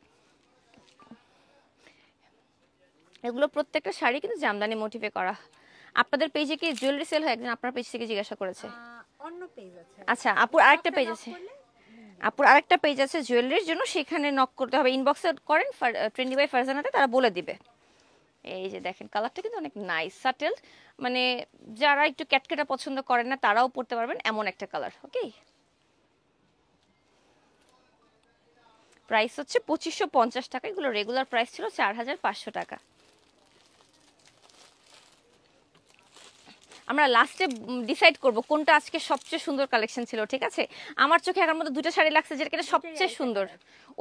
এগুলো প্রত্যেকটা শাড়ি কিন্তু জামদানি মোটিভে করা। আপনাদের পেজে কি জুয়েলারি সেল হয়? একজন আপনার পেজ থেকে জিজ্ঞাসা করেছে। অন্য পেজ আছে। আচ্ছা, আপুর আরেকটা পেজ আছে, আপুর আরেকটা পেজ আছে জুয়েলারির জন্য, সেখানে নক করতে হবে। ইনবক্সে করেন ট্রেন্ডি বাই ফারজানাতে, তারা বলে দিবে। এই যে দেখেন কালারটা কিন্তু অনেক নাইস সাটেল, মানে যারা একটু ক্যাটকেটা পছন্দ করেন না তারাও পরতে পারবেন এমন একটা কালার। ওকে, প্রাইস হচ্ছে 2550 টাকা। এগুলো রেগুলার প্রাইস ছিল 4500 টাকা। আমরা লাস্টে ডিসাইড করব কোনটা আজকে সবচেয়ে সুন্দর কালেকশন ছিল, ঠিক আছে? আমার চোখে এখন মধ্যে দুটো শাড়ি লাগছে, যেটা কিনা সবচেয়ে সুন্দর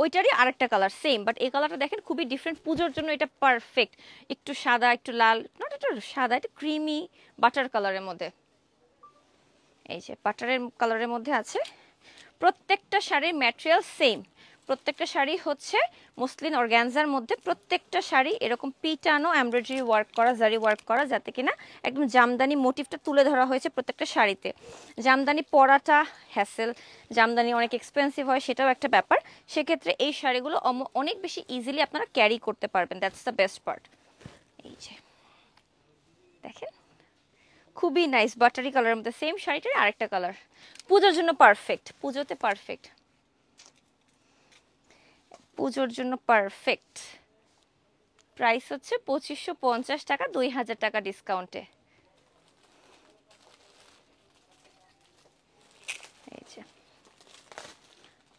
ওইটারই আরেকটা কালার সেম, বাট এই কালারটা দেখেন খুবই ডিফারেন্ট। পুজোর জন্য এটা পারফেক্ট। একটু সাদা, একটু লাল, নট একটু সাদা, একটু ক্রিমি বাটার কালারের মধ্যে। এই যে বাটারের কালারের মধ্যে আছে। প্রত্যেকটা শাড়ির ম্যাটেরিয়াল সেম, প্রত্যেকটা শাড়ি হচ্ছে মসলিন অর্গানজার মধ্যে। প্রত্যেকটা শাড়ি এরকম পিটানো এমব্রয়ডারি ওয়ার্ক করা, জারি ওয়ার্ক করা, যাতে কিনা একদম জামদানি মোটিভটা তুলে ধরা হয়েছে প্রত্যেকটা শাড়িতে। জামদানি পরাটা হ্যাসেল, জামদানি অনেক এক্সপেন্সিভ হয়, সেটাও একটা ব্যাপার। সেক্ষেত্রে এই শাড়িগুলো অনেক বেশি ইজিলি আপনারা ক্যারি করতে পারবেন, দ্যাটস দ্য বেস্ট পার্ট। এই যে দেখেন খুবই নাইস বাটারি কালারের মধ্যে, সেম শাড়িটার আরেকটা কালার। পুজোর জন্য পারফেক্ট, পুজোতে পারফেক্ট, পুজোর জন্য পারফেক্ট। প্রাইস হচ্ছে 2550 টাকা, 2000 টাকা ডিসকাউন্টে। এই যে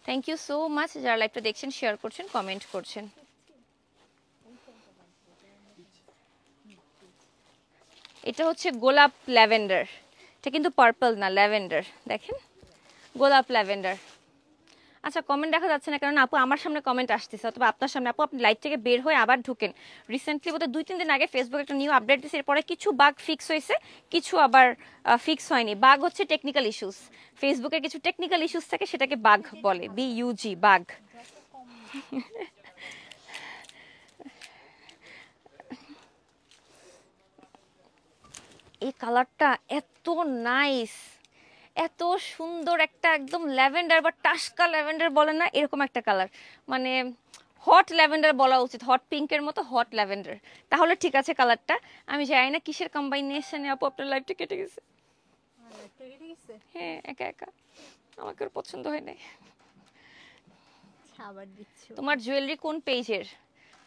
থ্যাংক ইউ সো মাচ যারা লাইভটা দেখছেন, শেয়ার করছেন, কমেন্ট করছেন। এটা হচ্ছে গোলাপ ল্যাভেন্ডার, এটা কিন্তু পার্পল না, ল্যাভেন্ডার। দেখেন গোলাপ ল্যাভেন্ডার। আচ্ছা, কমেন্ট দেখা যাচ্ছে না কারণ আপু আমার সামনে কমেন্ট আসতেছে, অথবা আপনার সামনে। আপু আপনি লাইভ থেকে বের হয়ে আবার ঢুকেন। রিসেন্টলি বোধহয় 2-3 দিন আগে ফেসবুকে একটা নিউ আপডেট দিয়েছে, এরপরে কিছু বাগ ফিক্স হয়েছে, কিছু আবার ফিক্স হয়নি। বাগ হচ্ছে টেকনিক্যাল ইস্যুস, ফেসবুকের কিছু টেকনিক্যাল ইস্যুস থাকে, সেটাকে বাগ বলে, BUG, বাগ। এই কালারটা এত নাইস, এত সুন্দর একটা একদম ল্যাভেন্ডার বা টাসকা ল্যাভেন্ডার বলে না, এরকম একটা কালার। মানে হট ল্যাভেন্ডার বলা উচিত, হট পিঙ্কের মতো হট ল্যাভেন্ডার, তাহলে ঠিক আছে কালারটা। আমি জানি না কিসের কম্বাইনেশনে আপু আপনার লাইফটা কেটে গেছে। হ্যাঁ, একা একা, আমাকে ওর পছন্দ হয় নাই। তোমার জুয়েলারি কোন পেজের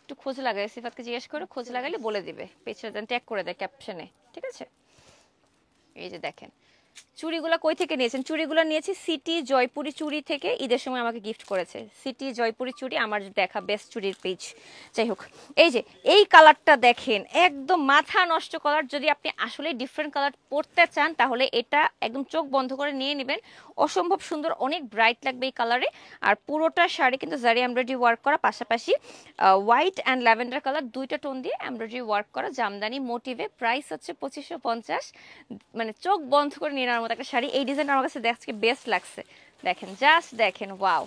একটু খোঁজ লাগাই, সিফাতকে জিজ্ঞেস করো, খোঁজ লাগাইলে বলে দিবে, পেজটা ট্যাগ করে দেয় ক্যাপশনে, ঠিক আছে? এই যে দেখেন চুড়িগুলো কই থেকে নিয়েছেন? চুড়িগুলো নিয়েছি সিটি জয়পুরি চুড়ি থেকে, ঈদের সময় আমাকে গিফট করেছে সিটি জয়পুরি চুড়ি, আমার দেখা বেস্ট চুড়ির পেজ। যাই হোক, এই যে এই কালারটা দেখেন, একদম মাথা নষ্ট কালার। যদি আপনি আসলে ডিফারেন্ট কালার পরতে চান তাহলে এটা একদম চোখ বন্ধ করে নিয়ে নেবেন, অসম্ভব সুন্দর, অনেক ব্রাইট লাগবে এই কালারে। আর পুরোটা শাড়ি কিন্তু জারি এমব্রয়ডারি ওয়ার্ক করা, পাশাপাশি হোয়াইট অ্যান্ড ল্যাভেন্ডার কালার দুইটা টোন দিয়ে এমব্রয়ডারি ওয়ার্ক করা, জামদানি মোটিভে। প্রাইস হচ্ছে 2550, মানে চোখ বন্ধ করে নিয়ে নেওয়ার মতো একটা শাড়ি। এই ডিজাইনটা আমার কাছে আজকে বেস্ট লাগছে, দেখেন জাস্ট দেখেন, ওয়াও।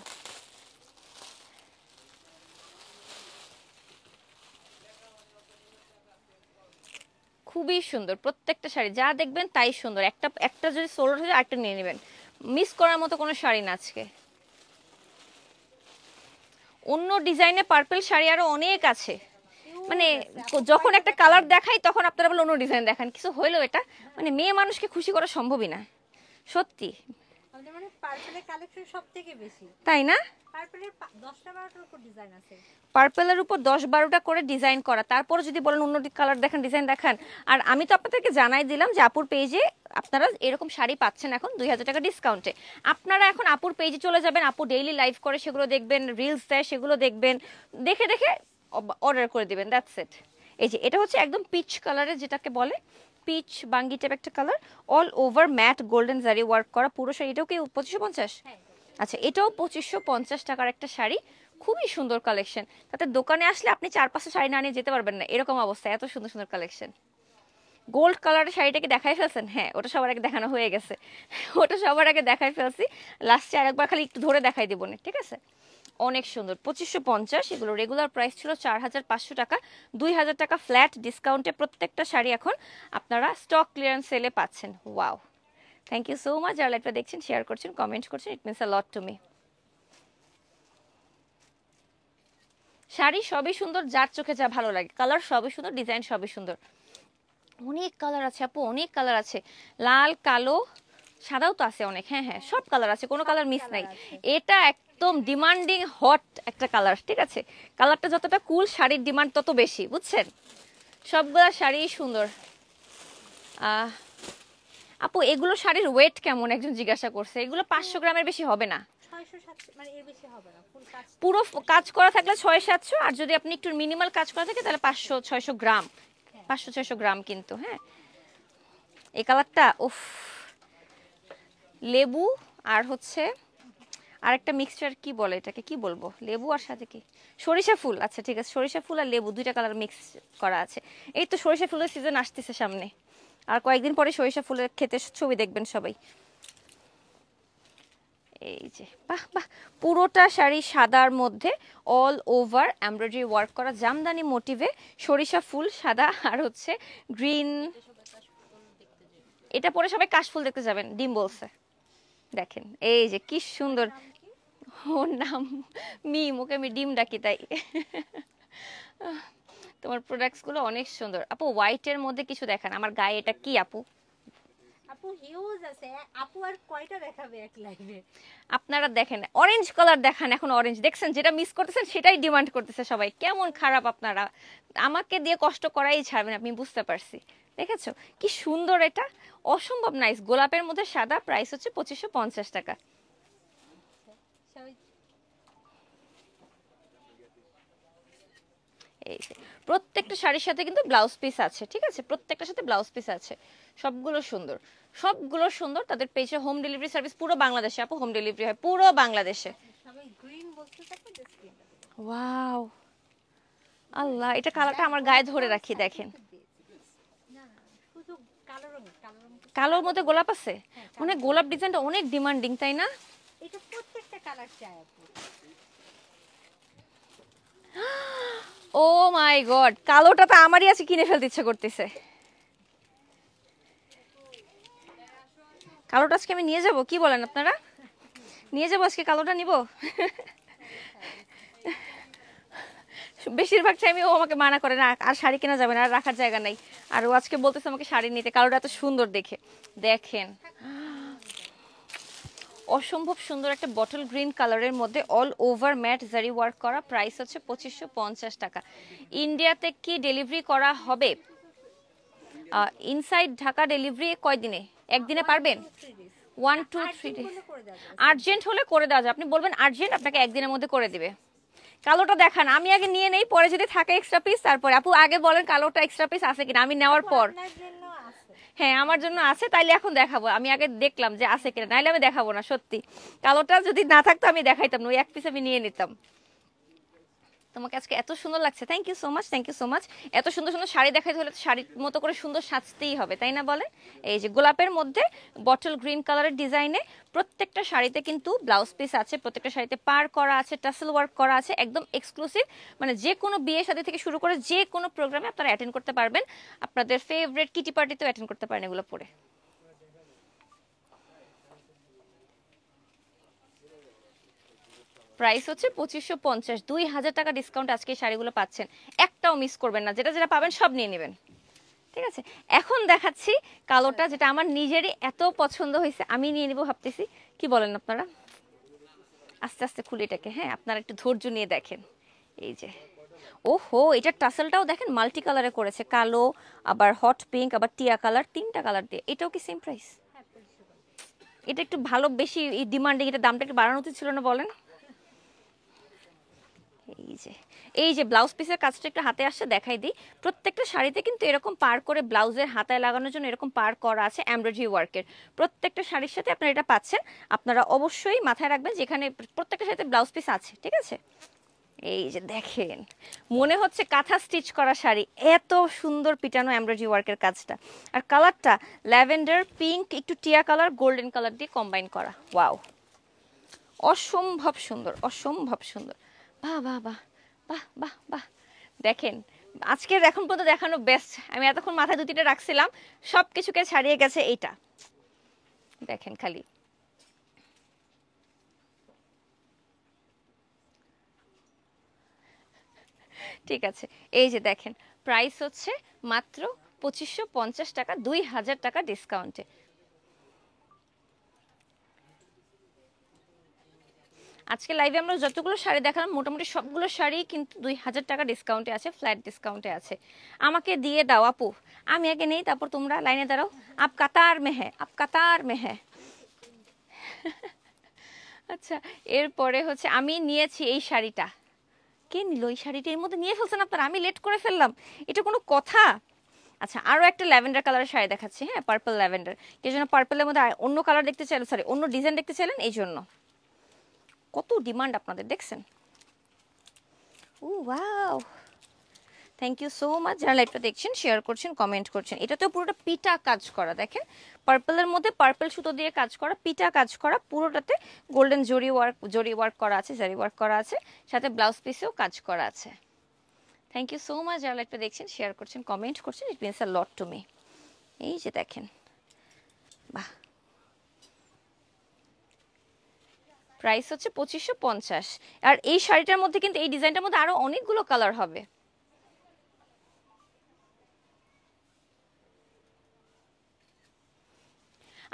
খুবই সুন্দর প্রত্যেকটা শাড়ি, যা দেখবেন তাই সুন্দর। একটা একটা যদি সোল্ড হয়ে যায় আরেকটা নিয়ে নেবেন, মিস করার মতো কোনো শাড়ি না আজকে। অন্য ডিজাইনে পার্পল শাড়ি আরো অনেক আছে, মানে যখন একটা কালার দেখাই তখন আপনারা বলে অন্য ডিজাইন দেখান, কিছু হইলেও এটা মানে মেয়ে মানুষকে খুশি করা সম্ভবই না, সত্যি। মানে পার্পলের কালেকশন সবথেকে বেশি, তাই না? পার্পলের 10টা 12টার উপর ডিজাইন আছে, পার্পলের উপর 10-12টা করে ডিজাইন করা। তারপর যদি বলেন অন্য কালার দেখান, ডিজাইন দেখান। আর আমি তো আপনাদেরকে জানাই দিলাম যে আপুর পেজে আপনারা এরকম শাড়ি পাচ্ছেন এখন 2000 টাকা ডিসকাউন্টে। আপনারা এখন আপুর পেজে চলে যাবেন, আপু ডেইলি লাইভ করে সেগুলো দেখবেন, রিলস দেয় সেগুলো দেখবেন, দেখে দেখে অর্ডার করে দিবেন, দ্যাটস ইট। এই যে এটা হচ্ছে একদম পিচ কালারের, যেটাকে বলে পিচ বাঙ্গি টাইপ একটা colour, all over mat golden জারি ওয়ার্ক করা পুরো শাড়ি। এটাও কি 2550? আচ্ছা, এটাও 2550 টাকার একটা শাড়ি, খুবই সুন্দর কালেকশন। তাতে দোকানে আসলে আপনি 4-5টা শাড়ি না নিয়ে যেতে পারবেন না, এরকম অবস্থা, এত সুন্দর সুন্দর কালেকশন। গোল্ড কালারের শাড়িটাকে দেখাই ফেলছেন? হ্যাঁ, ওটা সবার আগে দেখানো হয়ে গেছে, ওটা সবার আগে দেখাই ফেলছি, লাস্টে আরেকবার খালি একটু ধরে দেখাই দিব না, ঠিক আছে? অনেক সুন্দর, 2550। এগুলো রেগুলার প্রাইস ছিল 4500 টাকা, 2000 টাকা ফ্ল্যাট ডিসকাউন্টে প্রত্যেকটা শাড়ি এখন আপনারা স্টক ক্লিয়ারেন্স সেলে পাচ্ছেন। Wow, thank you so much. যারা লাইভটা দেখছেন, শেয়ার করছেন, কমেন্ট করছেন, it means a lot to me. Sari সবই সুন্দর, যার চোখে যা ভালো লাগে, কালার সবই সুন্দর, ডিজাইন সবই সুন্দর। অনেক কালার আছে আপু, অনেক কালার আছে, লাল কালো সাদাও তো আছে অনেক। হ্যাঁ হ্যাঁ, সব কালার আছে, কোনো কালার মিস নাই। এটা একদম ডিমান্ডিং হট একটা কালার, ঠিক আছে? কালারটা যতটা কুল, শাড়ির ডিমান্ড তত বেশি, বুঝছেন? সবগুলা শাড়ি সুন্দর। আপু এগুলো শাড়ির ওয়েট কেমন একজন জিজ্ঞাসা করছে। এগুলো 500 গ্রামের বেশি হবে না, 600-700 মানে এর বেশি হবে না। ফুল কাজ, পুরো কাজ করা থাকলে 600-700, আর যদি আপনি একটু মিনিমাল কাজ করা থাকে তাহলে 500-600 গ্রাম, 500-600 গ্রাম কিন্তু। হ্যাঁ, এই কালারটা উফ, লেবু আর হচ্ছে আরেকটা মিক্সচার, কি বলে এটাকে, কি বলবো, লেবু আর সাথে কি সরিষা ফুল। আচ্ছা ঠিক আছে, সরিষা ফুল আর লেবু দুইটা কালার মিক্স করা আছে। এই তো সরিষা ফুলের সিজন আসতেছে সামনে, আর কয়েকদিন পরে সরিষা ফুলের খেতে ছবি দেখবেন সবাই। এই যে বাহ বাহ, পুরোটা শাড়ি সাদার মধ্যে অল ওভার এমব্রয়ডারি ওয়ার্ক করা, জামদানি মোটিভে, সরিষা ফুল সাদা আর হচ্ছে গ্রিন। এটা পরে সবাই কাশফুল দেখতে যাবেন, ডিম বলছে, দেখেন এই যে কি সুন্দর। ওর নাম মিম, ওকে আমি ডিম ডাকি তাই। তোমার প্রোডাক্টস গুলো অনেক সুন্দর আপু। হোয়াইটের মধ্যে কিছু দেখান আমার গায়ে, এটা কি আপু? আপু হিউজ আছে, আপু আর কয়টা দেখাবে এক লাইভে? আপনারা দেখেন, অরেঞ্জ কালার দেখান, এখন অরেঞ্জ দেখছেন, যেটা মিস করতেছেন সেটাই ডিমান্ড করতেছে সবাই। কেমন খারাপ আপনারা, আমাকে দিয়ে কষ্ট করাই ছাড়বেন, আমি বুঝতে পারছি। দেখেছো কি সুন্দর, এটা অসম্ভব নাইস। গোলাপের মধ্যে সাদা, প্রাইস হচ্ছে 2550 টাকা। এই যে প্রত্যেকটা শাড়ির সাথে কিন্তু ব্লাউজ পিস আছে, ঠিক আছে? প্রত্যেকটার সাথে ব্লাউজ পিস আছে, সবগুলো সুন্দর, সবগুলো সুন্দর। তাদের পেজে হোম ডেলিভারি সার্ভিস পুরো বাংলাদেশে আপু, হোম ডেলিভারি হয় পুরো বাংলাদেশে। সবাই গ্রিন বলতে থাকে, জাস্ট গ্রিন। ওয়াও, আল্লাহ, এটা কালারটা আমার গায়ে ধরে রাখি, দেখেন না শুধু কালো রঙ, কালো রঙ, কালোর মধ্যে গোলাপ আছে, মানে গোলাপ ডিজাইনটা অনেক ডিমান্ডিং, তাই না? এটা প্রত্যেকটা কালার চাই আপু। ও মাই গড, কালোটা তো আমারই আছে, কিনে ফেলতে ইচ্ছে করতেছে। কালোটা আজকে আমি নিয়ে যাব, কি বলেন আপনারা? নিয়ে যাবো আজকে, কালোটা নিব। বেশিরভাগ টাইমে ও আমাকে মানা করে না, আর শাড়ি কেনা যাবে না, আর রাখার জায়গা নাই। আর ও আজকে বলতেছে আমাকে শাড়ি নিতে, কালোটা এত সুন্দর দেখে। দেখেন অসম্ভব সুন্দর একটা বটল গ্রিন কালারের মধ্যে অল ওভার ম্যাট জারি ওয়ার্ক করা, প্রাইস হচ্ছে 2550 টাকা। ইন্ডিয়াতে কি ডেলিভারি করা হবে? ইনসাইড ঢাকা ডেলিভারি কয়দিনে? একদিনে পারবেন? 1-2-3 ডে। আর্জেন্ট হলে করে দেওয়া যায়, আপনি বলবেন আর্জেন্ট, আপনাকে একদিনের মধ্যে করে দিবে। কালোটা দেখান, আমি আগে নিয়ে নেই, পরে যদি থাকে এক্সট্রা পিস তারপরে। আপু আগে বলেন কালোটা এক্সট্রা পিস আছে কিনা, আমি নেওয়ার পর। হ্যাঁ আমার জন্য আছে, তাইলে এখন দেখাবো। আমি আগে দেখলাম যে আছে কিনা, নাইলে আমি দেখাবো না। সত্যি কালোটা যদি না থাকতো আমি দেখাইতাম না, ওই এক পিস আমি নিয়ে নিতাম। তোমাকে আজকে এত সুন্দর লাগছে, thank you so much, thank you so much. এত সুন্দর সুন্দর শাড়ি দেখাইতে হলে তো শাড়ির মতো করে সুন্দর সাজতেই হবে, তাই না বলেন? এই যে গোলাপের মধ্যে বটল গ্রিন কালারের ডিজাইনে প্রত্যেকটা শাড়িতে কিন্তু ব্লাউজ পিস আছে, প্রত্যেকটা শাড়িতে পার করা আছে, টাসেল ওয়ার্ক করা আছে, একদম এক্সক্লুসিভ। মানে যে কোনো বিয়ে শাদী থেকে শুরু করে যে কোনো প্রোগ্রামে আপনারা অ্যাটেন্ড করতে পারবেন, আপনাদের ফেভারিট কিটি পার্টিতেও অ্যাটেন্ড করতে পারেন এগুলো পরে। প্রাইস হচ্ছে 2550, 2000 টাকা ডিসকাউন্ট আজকে এই শাড়িগুলো পাচ্ছেন, একটাও মিস করবেন না, যেটা যেটা পাবেন সব নিয়ে নেবেন। ঠিক আছে, এখন দেখাচ্ছি কালোটা, যেটা আমার নিজেরই এত পছন্দ হয়েছে, আমি নিয়ে নিব ভাবতেছি। কি বলেন আপনারা? আস্তে আস্তে খুলে এটাকে, হ্যাঁ আপনারা একটু ধৈর্য নিয়ে দেখেন। এই যে ওহো, এটার টাসেলটাও দেখেন মাল্টি কালারে করেছে, কালো, আবার হট পিঙ্ক, আবার টিয়া কালার, 3টা কালার দিয়ে। এটাও কি সেম প্রাইস? এটা একটু ভালো বেশি ডিমান্ডিং, এটা দামটা একটু বাড়ানো উচিত ছিল না বলেন? এই যে ব্লাউজ পিসের কাজটা একটু হাতে আসছে দেখাই দিই। প্রত্যেকটা শাড়িতে কিন্তু এরকম পার করে ব্লাউজের হাতায় লাগানোর জন্য এরকম পার করা আছে এমব্রয়ডারি ওয়ার্কের। প্রত্যেকটা শাড়ির সাথে আপনারা এটা পাচ্ছেন। আপনারা অবশ্যই মাথায় রাখবেন যেখানে প্রত্যেকটা শাড়িতে ব্লাউজ পিস আছে, ঠিক আছে? এই যে দেখেন, মনে হচ্ছে কাঁথা স্টিচ করা শাড়ি, এত সুন্দর পিটানো এমব্রয়ডারি ওয়ার্কের কাজটা। আর কালারটা ল্যাভেন্ডার, পিঙ্ক, একটু টিয়া কালার, গোল্ডেন কালার দিয়ে কম্বাইন করা। ওয়াও, অসম্ভব সুন্দর, অসম্ভব সুন্দর। বাহ বাহ বাহ বাহ বাহ বাহ। দেখেন আজকের এখন পর্যন্ত দেখানো বেস্ট। আমি এতক্ষণ মাথায় 2-3টা রাখছিলাম, সব কিছুকে ছাড়িয়ে গেছে এইটা। দেখেন খালি, ঠিক আছে। এই যে দেখেন, প্রাইস হচ্ছে মাত্র 2550 টাকা, 2000 টাকা ডিসকাউন্টে। আজকে লাইভে আমরা যতগুলো শাড়ি দেখালাম মোটামুটি সবগুলো শাড়ি কিন্তু 2000 টাকা ডিসকাউন্টে আছে, ফ্ল্যাট ডিসকাউন্টে আছে। আমাকে দিয়ে দাও আপু, আমি আগে নেই, তারপর তোমরা লাইনে দাঁড়াও। আপ কাতার মে হ্যাঁ, আপ কাতার মে হ্যাঁ। আচ্ছা, এরপরে হচ্ছে আমি নিয়েছি এই শাড়িটা। কে নিল এই শাড়িটা? এর মধ্যে নিয়ে ফেলছেন আপনারা, আমি লেট করে ফেললাম, এটা কোনো কথা? আচ্ছা, আরও একটা ল্যাভেন্ডার কালারের শাড়ি দেখাচ্ছি, হ্যাঁ পার্পল ল্যাভেন্ডার। এই জন্য পার্পলের মধ্যে অন্য কালার দেখতে চাইলেন, সরি অন্য ডিজাইন দেখতে চাইলেন, এই জন্য কত ডিমান্ড আপনাদের দেখছেন। Oh wow, thank you so much যারা লাইভটা দেখছেন, শেয়ার করছেন, কমেন্ট করছেন। এটাতেও পুরোটা পিটা কাজ করা, দেখেন পার্পলের মধ্যে পার্পল সুতো দিয়ে কাজ করা, পিটা কাজ করা, পুরোটাতে গোল্ডেন জরি ওয়ার্ক করা আছে, জারি ওয়ার্ক করা আছে, সাথে ব্লাউজ পিসেও কাজ করা আছে। থ্যাংক ইউ সো মাচ যারা লাইভটা দেখছেন, শেয়ার করছেন, কমেন্ট করছেন, it means a lot to me. এই যে দেখেন, বাহ, প্রাইস হচ্ছে 2550। আর এই শাড়িটার মধ্যে কিন্তু এই ডিজাইনটার মধ্যে আরো অনেকগুলো কালার হবে।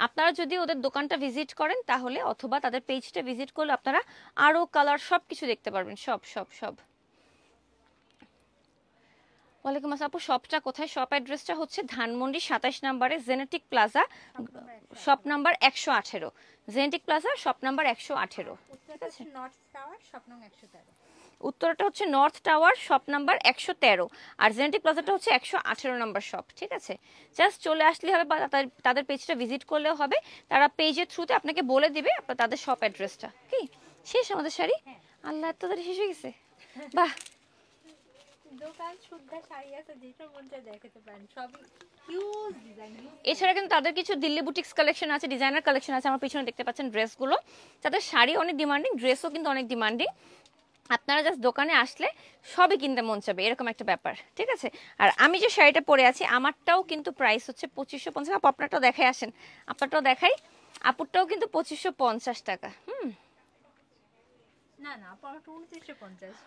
আপনারা যদি ওদের দোকানটা ভিজিট করেন তাহলে, অথবা তাদের পেজটা ভিজিট করলে আপনারা আরো কালার সব কিছু দেখতে পারবেন, সব সব সব। ওয়ালাইকুম আসসালাম আপু, শপটা কোথায়? শপ অ্যাড্রেসটা হচ্ছে ধানমন্ডি 27 নম্বরে genetic plaza, shop number 118। Genetic plaza shop number 118। উত্তরটা হচ্ছে নর্থ টাওয়ার শপ নাম্বার 113, আর জেনেটিক প্লাজাটা হচ্ছে 118 নম্বর শপ, ঠিক আছে? জাস্ট চলে আসলে হবে, বা তাদের পেজটা ভিজিট করলেও হবে। তারা পেজের থ্রুতে আপনাকে বলে দিবে তাদের শপ অ্যাড্রেসটা। কি শেষ আমাদের শাড়ি? আল্লাহ, এত তাড়াতাড়ি শেষ হয়ে গেছে, বাহ। এছাড়া কিন্তু তাদের কিছু দিল্লি বুটিক্স কালেকশন আছে, ডিজাইনার কালেকশন আছে। আমার পিছনে দেখতে পাচ্ছেন ড্রেসগুলো, তাদের শাড়ি অনেক ডিমান্ডিং, ড্রেসও কিন্তু অনেক ডিমান্ডিং। আপনারা জাস্ট দোকানে আসলে সবই কিনতে মন চাবে, এরকম একটা ব্যাপার, ঠিক আছে? আর আমি যে শাড়িটা পরে আছি আমারটাও কিন্তু প্রাইস হচ্ছে 2550। আপু আপনারটাও দেখাই, আসেন আপনারটাও দেখাই। আপুরটাও কিন্তু 2550 টাকা। না না, 2950।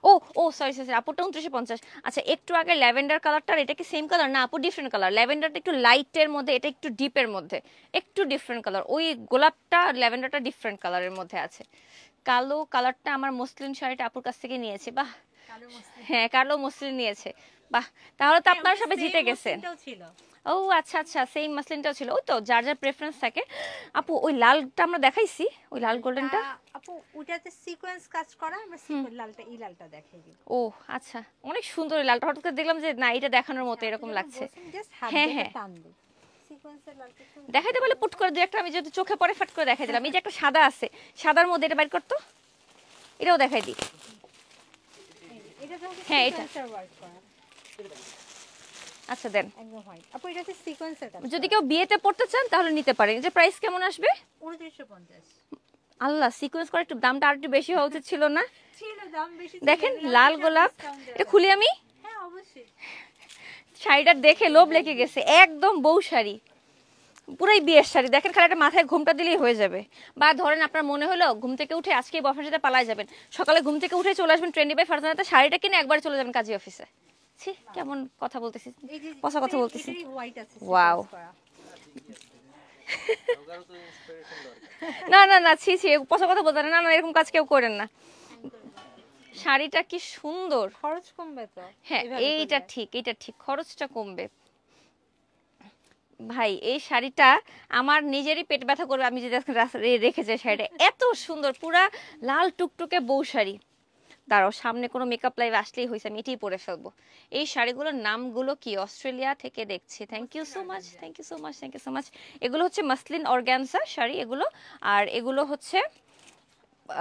ও ও সরি সরি, আপুরটা 2950। আচ্ছা, একটু আগে ল্যাভেন্ডার কালারটা, এটা কি সেম কালার? না আপু, ডিফারেন্ট কালার। ল্যাভেন্ডারটা একটু লাইটের মধ্যে, এটা একটু ডিপের মধ্যে, একটু ডিফারেন্ট কালার। ওই গোলাপটা ল্যাভেন্ডারটা ডিফারেন্ট কালারের মধ্যে আছে। কালো কালারটা আমার মসলিন শাড়িটা আপুর কাছ থেকে নিয়েছে, বাহ। হ্যাঁ, কালো মসলিন নিয়েছে, বাহ। তাহলে তো আপনারা সবাই জিতে গেছেন। ও আচ্ছা আচ্ছা, সেম মাসলিনটাও ছিল। ওই তো যার যার প্রেফারেন্স থাকে। আপু ওই লালটা আমরা দেখাইছি, ওই লাল গোল্ডেনটা আপু ওটাতে সিকোয়েন্স কাজ করা, আমরা লালটা, এই লালটা দেখাই দিই। ও আচ্ছা, অনেক সুন্দর এই লালটা। হঠাৎ করে দেখলাম যে না, এটা দেখানোর মতো এরকম লাগছে। হ্যাঁ হ্যাঁ, দেখাইতে বলে পুট করে দুই একটা, আমি যদি চোখে পড়ে ফাট করে দেখাই দিলাম। এই যে একটা সাদা আছে, সাদার মধ্যে এটা বাইর করতো, এটাও দেখাই দিই। এটা তো হ্যাঁ, এটা। সিকোয়েন্সার ওয়ার্ক করা আচ্ছা দেন। একদম হোয়াইট আপু এটা হচ্ছে সিকোয়েন্সার কাজ যদি কেউ বিয়েতে পড়তে চান তাহলে নিতে পারেন। যে প্রাইস কেমন আসবে? 2950 আল্লাহ, সিকোয়েন্স করে একটু দামটা আর একটু বেশি হওয়া উচিত ছিল না? ছিল দাম বেশি ছিল দেখেন লাল গোলাপ, এটা খুলি আমি। হ্যাঁ অবশ্যই শাড়িটা দেখে লোভ লেগে গেছে, একদম বউ শাড়ি, পুরাই বিয়ের শাড়ি। দেখেন খালি একটা মাথায় ঘুমটা দিলেই হয়ে যাবে। বা ধরেন আপনার মনে হলো ঘুম থেকে উঠে আজকে বয়ফ্রেন্ডের সাথে পালায় যাবেন, সকালে ঘুম থেকে উঠে চলে আসবেন ট্রেন্ডি বাই ফারজানাতে, শাড়িটা কিনে একবার চলে যাবেন কাজী অফিসে। ছি, কেমন কথা বলতেছি, এই যে পচা কথা বলতেছি। এটারই হোয়াইট আছে ওয়াও। সিকোয়েন্স করা না না না, ছি ছি, পচা কথা বলতে না, না এরকম কাজ কেউ করেন না। শাড়িটা কি সুন্দর। খরচ কমবে তো হ্যাঁ এভাবে এইটা করলে। ঠিক, এইটা ঠিক, খরচটা কমবে। ভাই এই শাড়িটা আমার নিজেরই পেট ব্যথা করবে আমি যদি আজকে রেখে যাই। শাড়িটা এত সুন্দর, পুরা লাল টুকটুকে বউ শাড়ি। দাঁড়াও, সামনে কোনো মেকআপ লাইভ আসলেই হয়েছে, আমি এটাই পরে ফেলবো। এই শাড়িগুলোর নামগুলো কি? অস্ট্রেলিয়া থেকে দেখছি। Thank you so much, thank you so much, thank you so much. এগুলো হচ্ছে মাসলিন অর্গানজা শাড়ি এগুলো। আর এগুলো হচ্ছে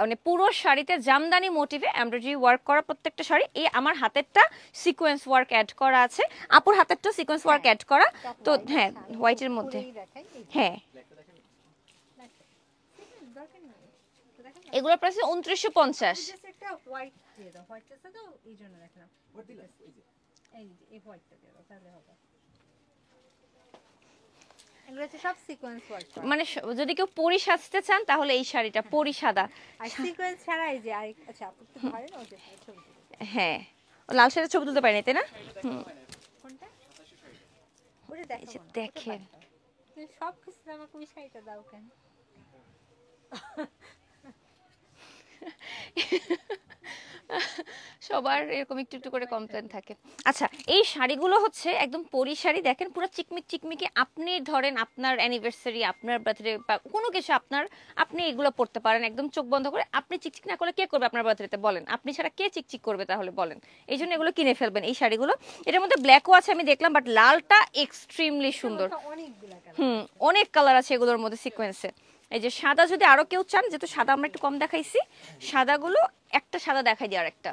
মানে পুরো শাড়িতে জামদানি মোটিভে এমব্রয়ডারি ওয়ার্ক করা প্রত্যেকটা শাড়ি। এই আমার হাতেরটা সিকোয়েন্স ওয়ার্ক অ্যাড করা আছে, আপুর হাতেরটা সিকোয়েন্স ওয়ার্ক অ্যাড করা। তো হ্যাঁ, হোয়াইটের মধ্যে। হ্যাঁ, এগুলোর প্রাইস 2950। একটা হোয়াইট দিয়ে দাও হোয়াইট আছে তো এই জন্য রাখলাম এই যে এই হোয়াইটটা দিয়ে দাও তাহলে হবে এগুলো হচ্ছে সব সিকোয়েন্স ওয়ার্ক করা মানে যদি কেউ পরি সাজতে চান তাহলে এই শাড়িটা পরি সাদা। আর সিকোয়েন্স ছাড়া এই যে আর আচ্ছা আপু একটু ধরেন ওই যে ছবি তুলে হ্যাঁ, লাল শাড়িতে ছবি তুলতে পারেনি তাই না? কোনটা ওটা এই যে দেখো দেখেন, তুমি সব কিছু আমাকে ওই শাড়িটা দাও কেন সবার এরকম একটু একটু করে কমপ্লেন থাকে। আচ্ছা, এই শাড়িগুলো হচ্ছে একদম পরি শাড়ি, দেখেন পুরো চিকমিক চিকমিকি। আপনি ধরেন আপনার অ্যানিভার্সারি, আপনার বার্থডে বা কোনো কিছু আপনি এগুলো পড়তে পারেন একদম চোখ বন্ধ করে। আপনি চিকচিক না করলে কে করবে আপনার বার্থডেতে বলেন? আপনি ছাড়া কে চিকচিক করবে তাহলে বলেন? এই জন্য এগুলো কিনে ফেলবেন এই শাড়িগুলো। এটার মধ্যে ব্ল্যাকও আছে আমি দেখলাম, বাট লালটা এক্সট্রিমলি সুন্দর। অনেকগুলা কালার অনেক কালার আছে এগুলোর মধ্যে সিকোয়েন্সে। এই যে সাদা যদি আরো কেউ চান, যেহেতু সাদা আমরা একটু কম দেখাইছি, সাদাগুলো একটা সাদা দেখাই দিই আর একটা।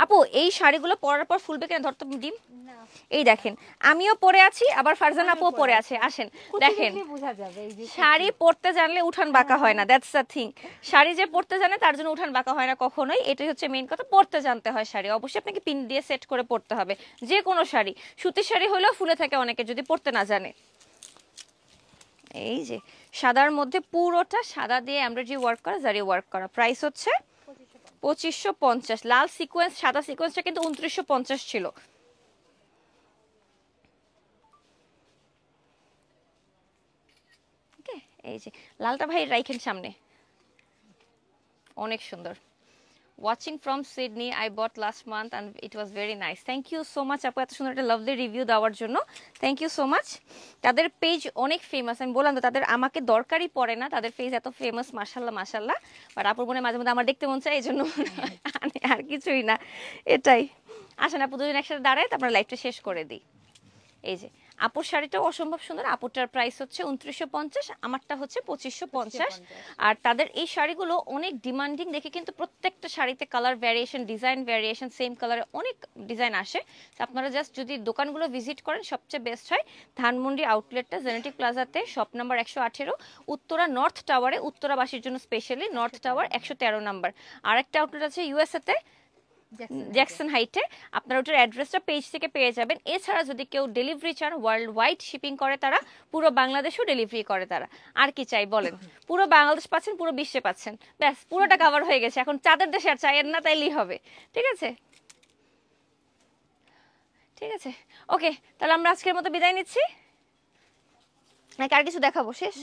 আপু এই শাড়িগুলো পরার পর ফুলবে কিনা ধরতে ডিম। না এই দেখেন আমিও পরে আছি, আবার ফারজানা আপুও পরে আছে। আসেন দেখেন, বোঝা যাবে এই যে শাড়ি পরতে জানলে উঠান বাঁকা হয় না, দ্যাটস দ্য থিং। শাড়ি যে পরতে জানে তার জন্য উঠান বাঁকা হয় না কখনোই, এটাই হচ্ছে মেইন কথা। পরতে জানতে হয় শাড়ি, অবশ্যই আপনাকে পিন দিয়ে সেট করে পরতে হবে। যে কোনো শাড়ি, সুতির শাড়ি হলেও ফুলে থাকে অনেকে যদি পরতে না জানে। এই যে সাদার মধ্যে পুরোটা সাদা দিয়ে এমব্রয়ডারি ওয়ার্ক করা, জারি ওয়ার্ক করা। প্রাইস হচ্ছে 2550। লাল সিকোয়েন্স, সাদা সিকোয়েন্সটা কিন্তু 2950 ছিল। ওকে, এই যে লালটা ভাই রাইখেন সামনে, অনেক সুন্দর। Watching from Sydney, I bought last month and it was very nice. Thank you so much আপু, এত সুন্দর একটা লাভলি রিভিউ দেওয়ার জন্য। Thank you so much. তাদের পেজ অনেক ফেমাস, আমি বললাম তো তাদের আমাকে দরকারই পড়ে না, তাদের পেজ এত ফেমাস, মাশাল্লাহ মাশাল্লাহ। বাট আপুর মনে মাঝে মধ্যে আমার দেখতে মন চায়, এই জন্য আর কিছুই না, এটাই। আসেন আপু দুজন একসাথে দাঁড়ায় তারপরে লাইভটা শেষ করে দিই। এই যে আপুর শাড়িটাও অসম্ভব সুন্দর। আপুরটার প্রাইস হচ্ছে 2950, আমারটা হচ্ছে 2550। আর তাদের এই শাড়িগুলো অনেক ডিমান্ডিং দেখে, কিন্তু প্রত্যেকটা শাড়িতে colour variation, design variation, same কালারে অনেক ডিজাইন আসে। তো আপনারা জাস্ট যদি দোকানগুলো ভিজিট করেন সবচেয়ে বেস্ট হয় ধানমন্ডি আউটলেটটা, জেনেটিক প্লাজাতে, শপ নাম্বার 118, উত্তরা নর্থ টাওয়ারে, উত্তরাবাসীর জন্য স্পেশালি নর্থ টাওয়ার 113 নাম্বার। আরেকটা আউটলেট আছে ইউএসএতে, জ্যাকসন হাইটে। আপনারা ওটার অ্যাড্রেসটা পেজ থেকে পেয়ে যাবেন। এছাড়া যদি কেউ ডেলিভারি চান, ওয়ার্ল্ড ওয়াইড শিপিং করে তারা, পুরো বাংলাদেশেও ডেলিভারি করে তারা। আর কি চাই বলেন? পুরো বাংলাদেশ পাচ্ছেন, পুরো বিশ্বে পাচ্ছেন, ব্যাস পুরোটা কভার হয়ে গেছে। এখন চাঁদের দেশে আর চাইয়ের না, তাইলেই হবে। ঠিক আছে, ঠিক আছে, ওকে। তাহলে আমরা আজকের মতো বিদায় নিচ্ছি, নাকি আর কিছু দেখাবো? শেষ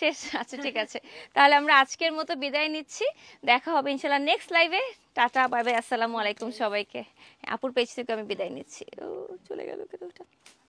শেষ, আচ্ছা ঠিক আছে। তাহলে আমরা আজকের মতো বিদায় নিচ্ছি, দেখা হবে ইনশাল্লাহ নেক্সট লাইভে। টাটা, বাই বাই, আসসালামু আলাইকুম সবাইকে। আপুর পেজ থেকে আমি বিদায় নিচ্ছি। ও চলে গেল কেন ওটা।